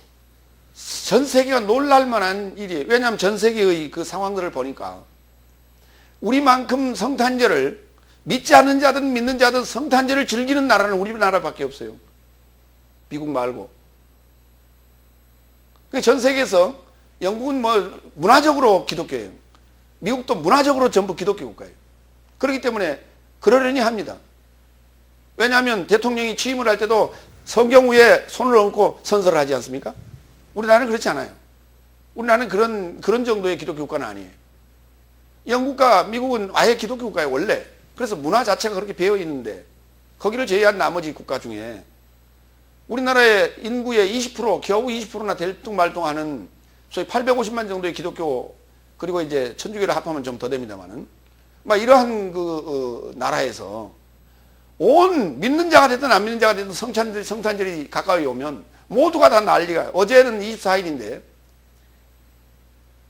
전 세계가 놀랄 만한 일이에요. 왜냐하면 전 세계의 그 상황들을 보니까 우리만큼 성탄절을 믿지 않는 자든 믿는 자든 성탄절을 즐기는 나라는 우리나라밖에 없어요. 미국 말고. 전 세계에서 영국은 문화적으로 기독교예요. 미국도 문화적으로 전부 기독교 국가예요. 그렇기 때문에 그러려니 합니다. 왜냐하면 대통령이 취임을 할 때도 성경 위에 손을 얹고 선서를 하지 않습니까? 우리나라는 그렇지 않아요. 우리나라는 그런 정도의 기독교 국가는 아니에요. 영국과 미국은 아예 기독교 국가예요, 원래. 그래서 문화 자체가 그렇게 배어 있는데 거기를 제외한 나머지 국가 중에 우리나라의 인구의 20%, 겨우 20%나 될뚱말뚱하는 소위 850만 정도의 기독교, 그리고 이제 천주교를 합하면 좀 더 됩니다만은 이러한 나라에서 온 믿는 자가 됐든 안 믿는 자가 됐든 성탄절이 가까이 오면 모두가 다 난리가. 어제는 24일인데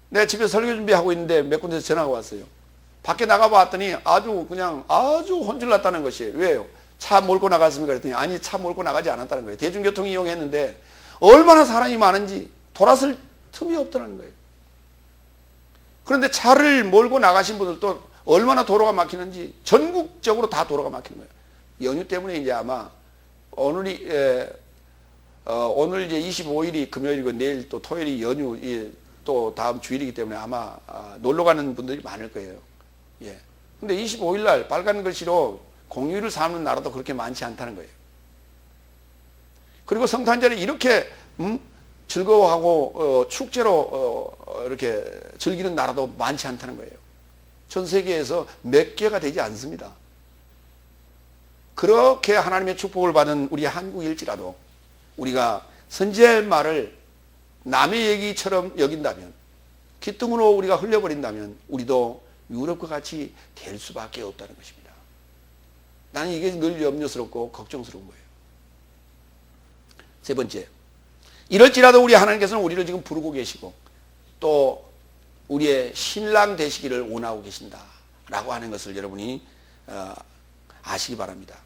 내가 집에 설교 준비하고 있는데 몇 군데서 전화가 왔어요. 밖에 나가봤더니 아주 혼쭐났다는 것이에요. 왜요? 차 몰고 나갔습니까? 그랬더니 아니, 차 몰고 나가지 않았다는 거예요. 대중교통 이용했는데 얼마나 사람이 많은지 돌아설 틈이 없다는 거예요. 그런데 차를 몰고 나가신 분들도 얼마나 도로가 막히는지 전국적으로 다 도로가 막히는 거예요. 연휴 때문에 이제 아마 오늘 이제 25일이 금요일이고 내일 또 토요일이 연휴, 또 다음 주일이기 때문에 아마 놀러 가는 분들이 많을 거예요. 예. 근데 25일 날 빨간 글씨로 공휴일을 삼는 나라도 그렇게 많지 않다는 거예요. 그리고 성탄절에 이렇게 즐거워하고 축제로 이렇게 즐기는 나라도 많지 않다는 거예요. 전 세계에서 몇 개가 되지 않습니다. 그렇게 하나님의 축복을 받은 우리 한국일지라도 우리가 선지자의 말을 남의 얘기처럼 여긴다면, 귓등으로 우리가 흘려버린다면 우리도 유럽과 같이 될 수밖에 없다는 것입니다. 나는 이게 늘 염려스럽고 걱정스러운 거예요. 세 번째, 이럴지라도 우리 하나님께서는 우리를 지금 부르고 계시고 또 우리의 신랑 되시기를 원하고 계신다 라고 하는 것을 여러분이 아시기 바랍니다.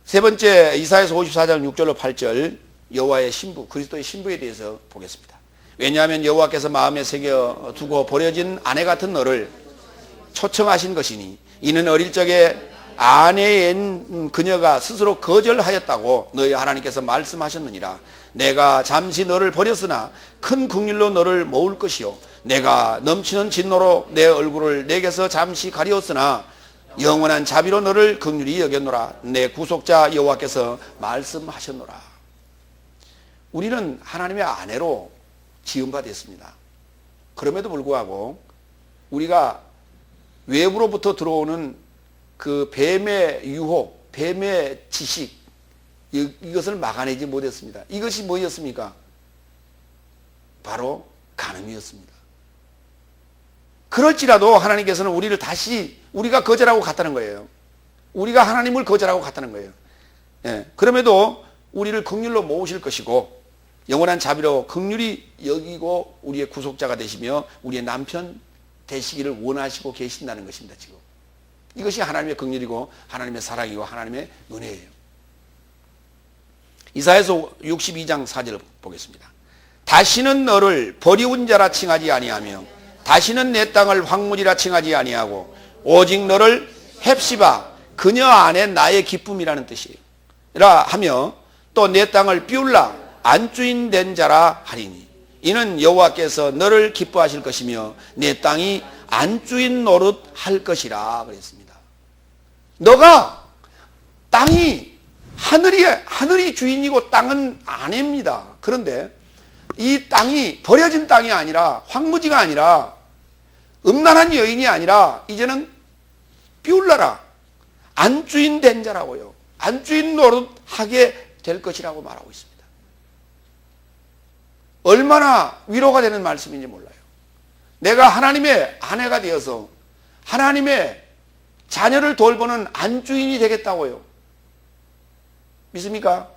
세 번째, 이사야서 54장 6절로 8절, 여호와의 신부, 그리스도의 신부에 대해서 보겠습니다. 왜냐하면 여호와께서 마음에 새겨두고 버려진 아내 같은 너를 초청하신 것이니 이는 어릴 적에 아내인 그녀가 스스로 거절하였다고 너희 하나님께서 말씀하셨느니라. 내가 잠시 너를 버렸으나 큰 긍휼로 너를 모을 것이요 내가 넘치는 진노로 내 얼굴을 내게서 잠시 가리웠으나 영원한 자비로 너를 긍휼히 여겼노라. 내 구속자 여호와께서 말씀하셨노라. 우리는 하나님의 아내로 지음받았습니다. 그럼에도 불구하고 우리가 외부로부터 들어오는 그 뱀의 유혹, 뱀의 지식, 이것을 막아내지 못했습니다. 이것이 뭐였습니까? 바로 간음이었습니다. 그럴지라도 하나님께서는 우리를 다시 우리가 거절하고 갔다는 거예요. 우리가 하나님을 거절하고 갔다는 거예요. 예, 그럼에도 우리를 긍휼로 모으실 것이고 영원한 자비로 긍휼히 여기고 우리의 구속자가 되시며 우리의 남편 되시기를 원하시고 계신다는 것입니다. 지금 이것이 하나님의 긍휼이고 하나님의 사랑이고 하나님의 은혜예요. 이사야서 62장 4절 보겠습니다. 다시는 너를 버리운 자라 칭하지 아니하며 다시는 내 땅을 황무지라 칭하지 아니하고 오직 너를 헵시바 그녀 안에 나의 기쁨이라는 뜻이에요. 라 하며 또 내 땅을 비울라 안주인 된 자라 하리니 이는 여호와께서 너를 기뻐하실 것이며 내 땅이 안주인 노릇 할 것이라 그랬습니다. 너가 땅이 하늘이 주인이고 땅은 아내입니다. 그런데 이 땅이 버려진 땅이 아니라 황무지가 아니라 음란한 여인이 아니라 이제는 비울라라 안주인 된 자라고요. 안주인 노릇하게 될 것이라고 말하고 있습니다. 얼마나 위로가 되는 말씀인지 몰라요. 내가 하나님의 아내가 되어서 하나님의 자녀를 돌보는 안주인이 되겠다고요. 믿습니까?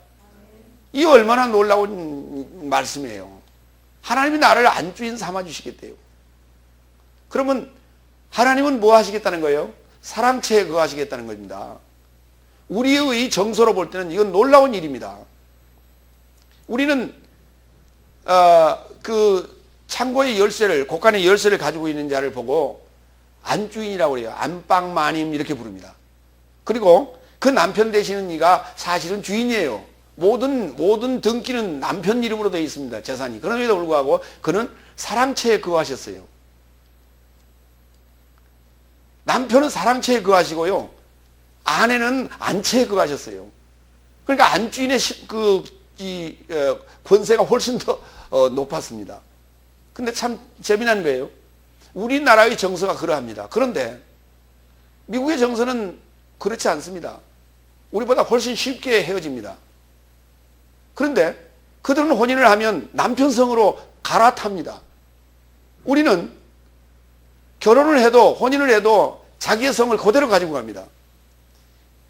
이 얼마나 놀라운 말씀이에요. 하나님이 나를 안주인 삼아주시겠대요. 그러면 하나님은 뭐 하시겠다는 거예요? 사랑채에 거하시겠다는 겁니다. 우리의 정서로 볼 때는 이건 놀라운 일입니다. 우리는 그 창고의 열쇠를, 곳간의 열쇠를 가지고 있는 자를 보고 안주인이라고 해요. 안방마님 이렇게 부릅니다. 그리고 그 남편 되시는 이가 사실은 주인이에요. 모든 등기는 남편 이름으로 되어 있습니다. 재산이. 그럼에도 불구하고 그는 사랑채에 거하셨어요. 남편은 사랑채에 거하시고요. 아내는 안채에 거하셨어요. 그러니까 안주인의 권세가 훨씬 더 높았습니다. 근데 참 재미난 거예요. 우리나라의 정서가 그러합니다. 그런데 미국의 정서는 그렇지 않습니다. 우리보다 훨씬 쉽게 헤어집니다. 그런데 그들은 혼인을 하면 남편 성으로 갈아탑니다. 우리는 결혼을 해도 혼인을 해도 자기의 성을 그대로 가지고 갑니다.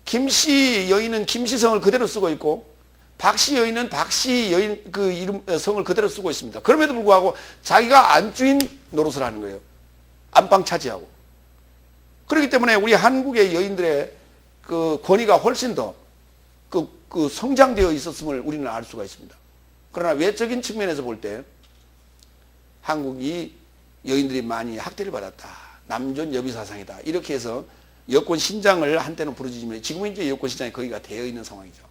김씨 여인은 김씨 성을 그대로 쓰고 있고 박씨 여인은 박씨 여인 그 이름 성을 그대로 쓰고 있습니다. 그럼에도 불구하고 자기가 안주인 노릇을 하는 거예요. 안방 차지하고. 그렇기 때문에 우리 한국의 여인들의 그 권위가 훨씬 더 그 성장되어 있었음을 우리는 알 수가 있습니다. 그러나 외적인 측면에서 볼 때 한국이 여인들이 많이 학대를 받았다. 남존 여비 사상이다. 이렇게 해서 여권 신장을 한때는 부르짖으면 지금은 이제 여권 신장이 거기가 되어 있는 상황이죠.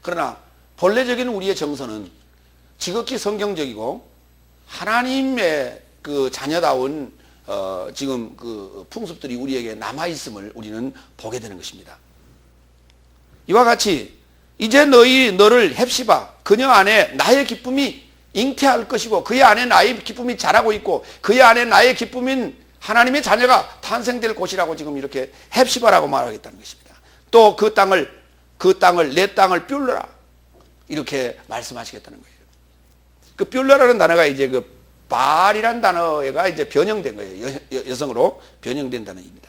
그러나 본래적인 우리의 정서는 지극히 성경적이고 하나님의 그 자녀다운 지금 그 풍습들이 우리에게 남아 있음을 우리는 보게 되는 것입니다. 이와 같이 이제 너를 헵시바 그녀 안에 나의 기쁨이 잉태할 것이고 그의 안에 나의 기쁨이 자라고 있고 그의 안에 나의 기쁨인 하나님의 자녀가 탄생될 곳이라고 지금 이렇게 헵시바라고 말하겠다는 것입니다. 또 그 땅을 내 땅을 뷸르라 이렇게 말씀하시겠다는 거예요. 그 뷸르라는 단어가 이제 그 발이란 단어가 이제 변형된 거예요. 여성으로 변형된 단어입니다.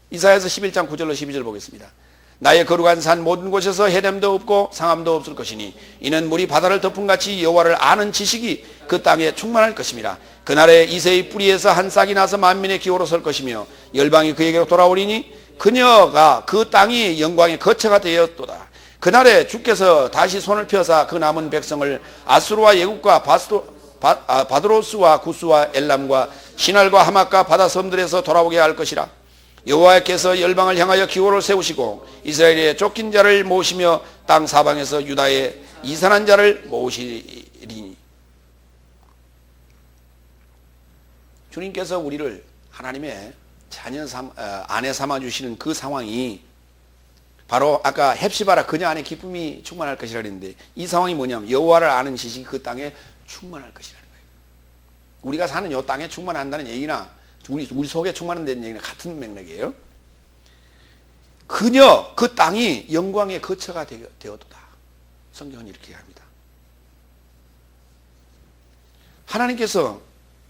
이사야서 11장 9절로 12절 보겠습니다. 나의 거룩한 산 모든 곳에서 해냄도 없고 상함도 없을 것이니 이는 물이 바다를 덮음같이 여호와를 아는 지식이 그 땅에 충만할 것입니다. 그날에 이새의 뿌리에서 한 싹이 나서 만민의 기호로 설 것이며 열방이 그에게로 돌아오리니 그녀가 그 땅이 영광의 거처가 되었도다. 그날에 주께서 다시 손을 펴사 그 남은 백성을 아수르와 예국과 바드로스와 구스와 엘람과 시날과 하맛과 바다 섬들에서 돌아오게 할 것이라. 여호와께서 열방을 향하여 기호를 세우시고 이스라엘의 쫓긴 자를 모으시며 땅 사방에서 유다의 이산한 자를 모으시리니. 주님께서 우리를 하나님의 아내 삼아주시는 그 상황이 바로 아까 헵시바라 그녀 안에 기쁨이 충만할 것이라 그랬는데 이 상황이 뭐냐면 여호와를 아는 지식이 그 땅에 충만할 것이라는 거예요. 우리가 사는 이 땅에 충만한다는 얘기나 우리 속에 충만한다는 얘기는 같은 맥락이에요. 그녀 그 땅이 영광의 거처가 되었도다. 성경은 이렇게 합니다. 하나님께서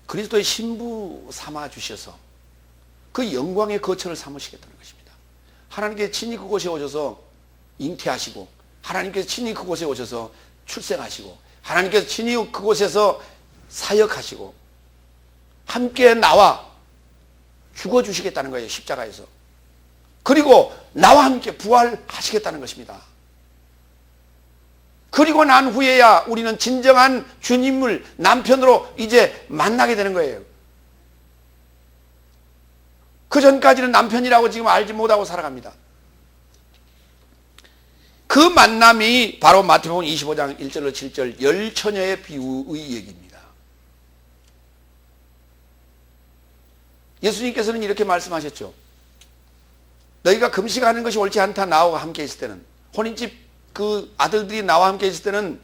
그리스도의 신부 삼아 주셔서 그 영광의 거처를 삼으시겠다는 것입니다. 하나님께서 친히 그곳에 오셔서 잉태하시고 하나님께서 친히 그곳에 오셔서 출생하시고 하나님께서 친히 그곳에서 사역하시고 함께 나와 죽어주시겠다는 거예요. 십자가에서. 그리고 나와 함께 부활하시겠다는 것입니다. 그리고 난 후에야 우리는 진정한 주님을 남편으로 이제 만나게 되는 거예요. 그 전까지는 남편이라고 지금 알지 못하고 살아갑니다. 그 만남이 바로 마태복음 25장 1절로 7절 열처녀의 비유의 얘기입니다. 예수님께서는 이렇게 말씀하셨죠. 너희가 금식하는 것이 옳지 않다. 나와 함께 있을 때는. 혼인집 그 아들들이 나와 함께 있을 때는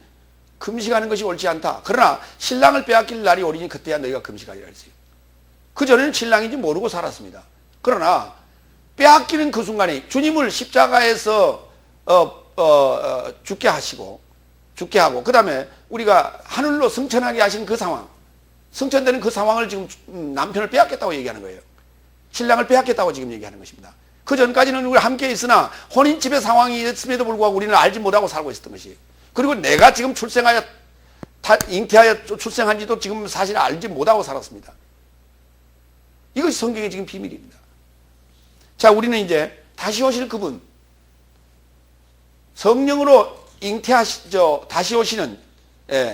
금식하는 것이 옳지 않다. 그러나 신랑을 빼앗길 날이 오리니 그때야 너희가 금식하리라 했어요. 그전에는 신랑인지 모르고 살았습니다. 그러나 빼앗기는 그 순간에 주님을 십자가에서 죽게 하고 그 다음에 우리가 하늘로 승천하게 하신 그 상황, 승천되는 그 상황을 지금 남편을 빼앗겠다고 얘기하는 거예요. 신랑을 빼앗겠다고 지금 얘기하는 것입니다. 그 전까지는 우리가 함께 있으나 혼인집의 상황이 있음에도 불구하고 우리는 알지 못하고 살고 있었던 것이에요. 그리고 내가 지금 잉태하여 출생한지도 지금 사실 알지 못하고 살았습니다. 이것이 성경의 지금 비밀입니다. 자, 우리는 이제 다시 오실 그분, 성령으로 다시 오시는,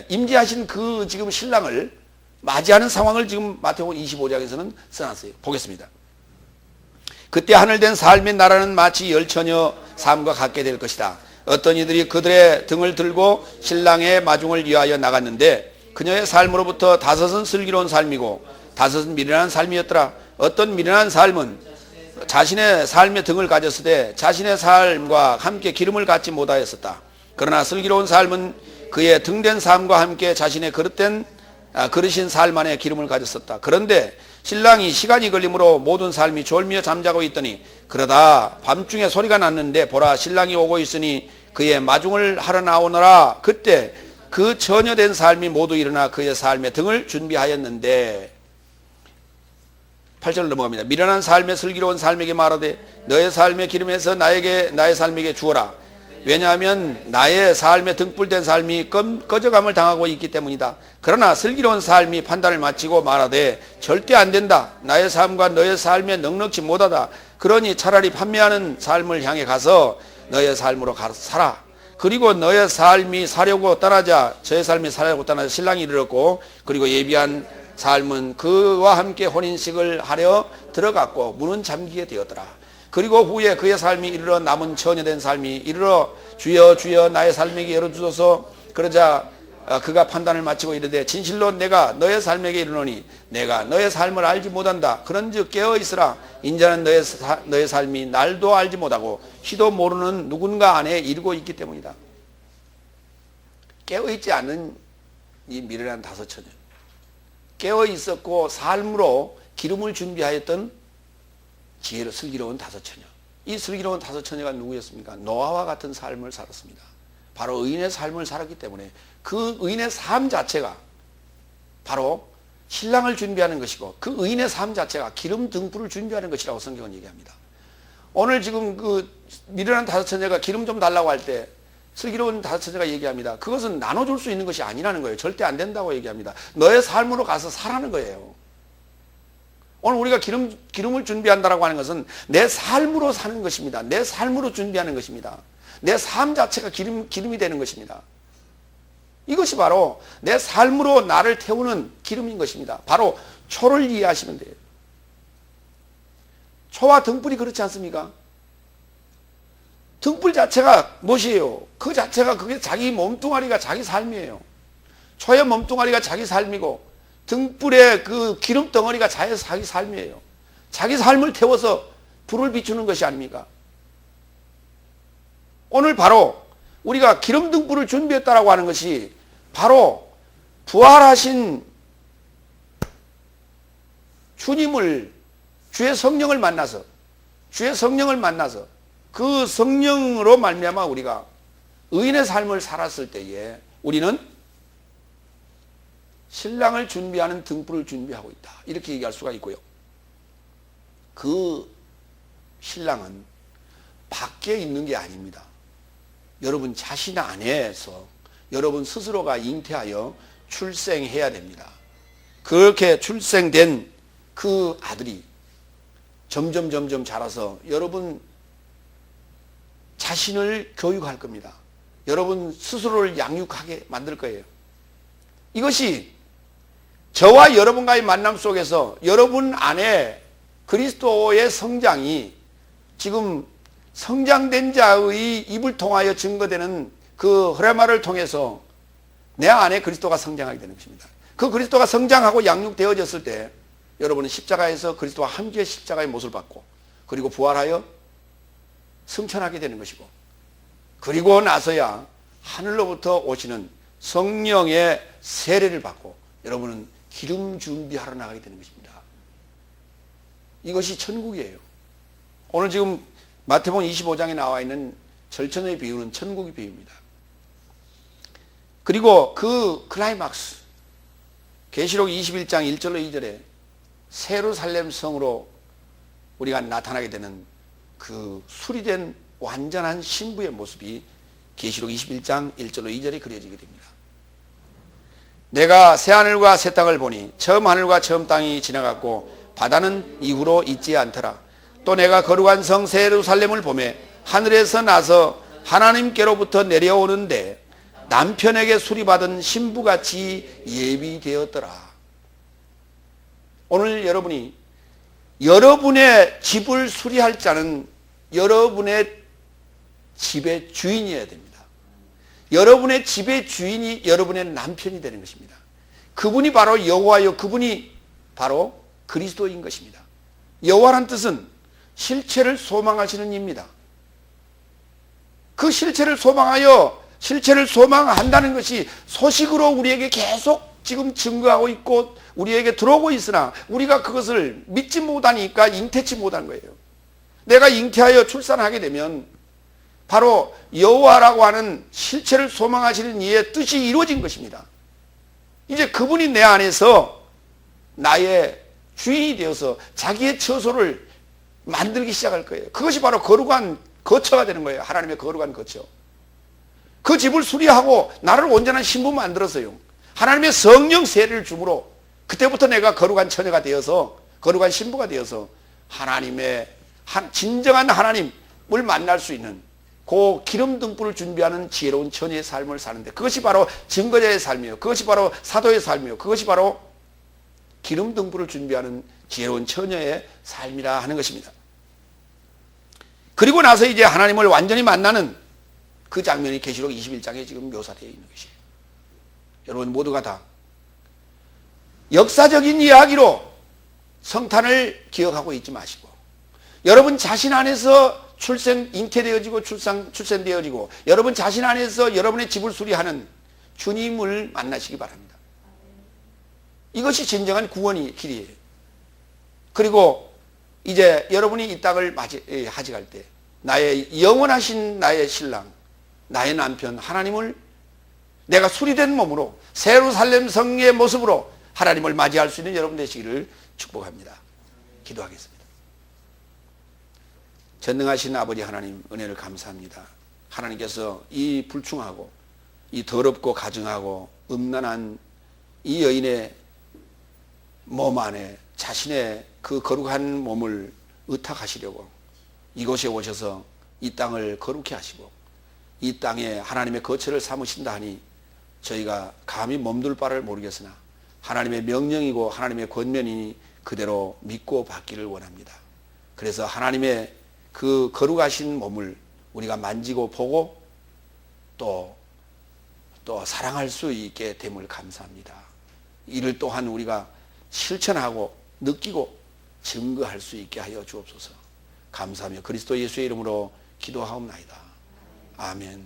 임재하신 그 지금 신랑을 맞이하는 상황을 지금 마태복음 25장에서는 써놨어요. 보겠습니다. 그때 하늘된 삶의 나라는 마치 열처녀 삶과 같게 될 것이다. 어떤 이들이 그들의 등을 들고 신랑의 마중을 위하여 나갔는데 그녀의 삶으로부터 다섯은 슬기로운 삶이고 다섯은 미련한 삶이었더라. 어떤 미련한 삶은 자신의 삶의 등을 가졌으되 자신의 삶과 함께 기름을 갖지 못하였었다. 그러나 슬기로운 삶은 그의 등된 삶과 함께 자신의 그릇인 삶 안에 기름을 가졌었다. 그런데 신랑이 시간이 걸림으로 모든 삶이 졸며 잠자고 있더니 그러다 밤중에 소리가 났는데 보라 신랑이 오고 있으니 그의 마중을 하러 나오너라. 그때 그 처녀된 삶이 모두 일어나 그의 삶의 등을 준비하였는데 8절 넘어갑니다. 미련한 삶의 슬기로운 삶에게 말하되 너의 삶의 기름에서 나의 삶에게 주어라. 왜냐하면 나의 삶의 등불된 삶이 꺼져감을 당하고 있기 때문이다. 그러나 슬기로운 삶이 판단을 마치고 말하되 절대 안 된다. 나의 삶과 너의 삶에 넉넉지 못하다. 그러니 차라리 판매하는 삶을 향해 가서 너의 삶으로 살아. 그리고 너의 삶이 사려고 떠나자 저의 삶이 사려고 떠나자 신랑이 이르렀고 그리고 예비한 삶은 그와 함께 혼인식을 하려 들어갔고 문은 잠기게 되었더라. 그리고 후에 그의 삶이 이르러 남은 처녀된 삶이 이르러 주여 주여 나의 삶에게 열어주소서. 그러자 그가 판단을 마치고 이르되 진실로 내가 너의 삶에게 이르노니 내가 너의 삶을 알지 못한다. 그런즉 깨어있으라. 인자는 너의 삶이 날도 알지 못하고 시도 모르는 누군가 안에 이르고 있기 때문이다. 깨어있지 않은 이 미련한 다섯 처녀, 깨어있었고 삶으로 기름을 준비하였던 지혜로 슬기로운 다섯 처녀. 이 슬기로운 다섯 처녀가 누구였습니까? 노아와 같은 삶을 살았습니다. 바로 의인의 삶을 살았기 때문에 그 의인의 삶 자체가 바로 신랑을 준비하는 것이고 그 의인의 삶 자체가 기름 등불을 준비하는 것이라고 성경은 얘기합니다. 오늘 지금 그 미련한 다섯 처녀가 기름 좀 달라고 할 때 슬기로운 다섯 처녀가 얘기합니다. 그것은 나눠줄 수 있는 것이 아니라는 거예요. 절대 안 된다고 얘기합니다. 너의 삶으로 가서 살라는 거예요. 오늘 우리가 기름을 준비한다라고 하는 것은 내 삶으로 사는 것입니다. 내 삶으로 준비하는 것입니다. 내 삶 자체가 기름이 되는 것입니다. 이것이 바로 내 삶으로 나를 태우는 기름인 것입니다. 바로 초를 이해하시면 돼요. 초와 등불이 그렇지 않습니까? 등불 자체가 무엇이에요? 그 자체가 그게 자기 몸뚱아리가 자기 삶이에요. 초의 몸뚱아리가 자기 삶이고 등불의 그 기름 덩어리가 자기 삶이에요. 자기 삶을 태워서 불을 비추는 것이 아닙니까? 오늘 바로 우리가 기름 등불을 준비했다라고 하는 것이 바로 부활하신 주님을 주의 성령을 만나서 그 성령으로 말미암아 우리가 의인의 삶을 살았을 때에 우리는 신랑을 준비하는 등불을 준비하고 있다. 이렇게 얘기할 수가 있고요. 그 신랑은 밖에 있는 게 아닙니다. 여러분 자신 안에서 여러분 스스로가 잉태하여 출생해야 됩니다. 그렇게 출생된 그 아들이 점점 자라서 여러분 자신을 교육할 겁니다. 여러분 스스로를 양육하게 만들 거예요. 이것이 저와 여러분과의 만남 속에서 여러분 안에 그리스도의 성장이 지금 성장된 자의 입을 통하여 증거되는 그 흐레마를 통해서 내 안에 그리스도가 성장하게 되는 것입니다. 그 그리스도가 성장하고 양육되어졌을 때 여러분은 십자가에서 그리스도와 함께 십자가의 못을 받고 그리고 부활하여 승천하게 되는 것이고, 그리고 나서야 하늘로부터 오시는 성령의 세례를 받고 여러분은 기름 준비하러 나가게 되는 것입니다. 이것이 천국이에요. 오늘 지금 마태복음 25장에 나와 있는 절천의 비유는 천국의 비유입니다. 그리고 그 클라이막스, 계시록 21장 1절로 2절에 예루살렘 성으로 우리가 나타나게 되는 그 수리된 완전한 신부의 모습이 계시록 21장 1절로 2절에 그려지게 됩니다. 내가 새 하늘과 새 땅을 보니 처음 하늘과 처음 땅이 지나갔고 바다는 이후로 있지 않더라. 또 내가 거룩한 성 새 예루살렘을 보매 하늘에서 나서 하나님께로부터 내려오는데 남편에게 수리받은 신부같이 예비되었더라. 오늘 여러분이 여러분의 집을 수리할 자는 여러분의 집의 주인이어야 됩니다. 여러분의 집의 주인이 여러분의 남편이 되는 것입니다. 그분이 바로 여호와요, 그분이 바로 그리스도인 것입니다. 여호와란 뜻은 실체를 소망하시는 이입니다. 그 실체를 소망하여 실체를 소망한다는 것이 소식으로 우리에게 계속 지금 증거하고 있고 우리에게 들어오고 있으나 우리가 그것을 믿지 못하니까 잉태치 못한 거예요. 내가 잉태하여 출산하게 되면 바로 여호와라고 하는 실체를 소망하시는 이의 뜻이 이루어진 것입니다. 이제 그분이 내 안에서 나의 주인이 되어서 자기의 처소를 만들기 시작할 거예요. 그것이 바로 거룩한 거처가 되는 거예요. 하나님의 거룩한 거처. 그 집을 수리하고 나를 온전한 신부 만들었어요. 하나님의 성령 세례를 주므로 그때부터 내가 거룩한 처녀가 되어서 거룩한 신부가 되어서 하나님의 진정한 하나님을 만날 수 있는 그 기름 등불을 준비하는 지혜로운 처녀의 삶을 사는데 그것이 바로 증거자의 삶이에요. 그것이 바로 사도의 삶이에요. 그것이 바로 기름 등불을 준비하는 지혜로운 처녀의 삶이라 하는 것입니다. 그리고 나서 이제 하나님을 완전히 만나는 그 장면이 계시록 21장에 지금 묘사되어 있는 것이에요. 여러분 모두가 다 역사적인 이야기로 성탄을 기억하고 있지 마시고 여러분 자신 안에서 잉태되어지고 출생되어지고 여러분 자신 안에서 여러분의 집을 수리하는 주님을 만나시기 바랍니다. 이것이 진정한 구원의 길이에요. 그리고 이제 여러분이 이 땅을 하직할 때 나의 영원하신 나의 신랑, 나의 남편 하나님을 내가 수리된 몸으로 새 예루살렘 성의 모습으로 하나님을 맞이할 수 있는 여러분 되시기를 축복합니다. 기도하겠습니다. 전능하신 아버지 하나님 은혜를 감사합니다. 하나님께서 이 불충하고 이 더럽고 가증하고 음란한 이 여인의 몸 안에 자신의 그 거룩한 몸을 의탁하시려고 이곳에 오셔서 이 땅을 거룩히 하시고 이 땅에 하나님의 거처를 삼으신다 하니 저희가 감히 몸둘 바를 모르겠으나 하나님의 명령이고 하나님의 권면이니 그대로 믿고 받기를 원합니다. 그래서 하나님의 그 거룩하신 몸을 우리가 만지고 보고 또 사랑할 수 있게 됨을 감사합니다. 이를 또한 우리가 실천하고 느끼고 증거할 수 있게 하여 주옵소서. 감사하며 그리스도 예수의 이름으로 기도하옵나이다. 아멘.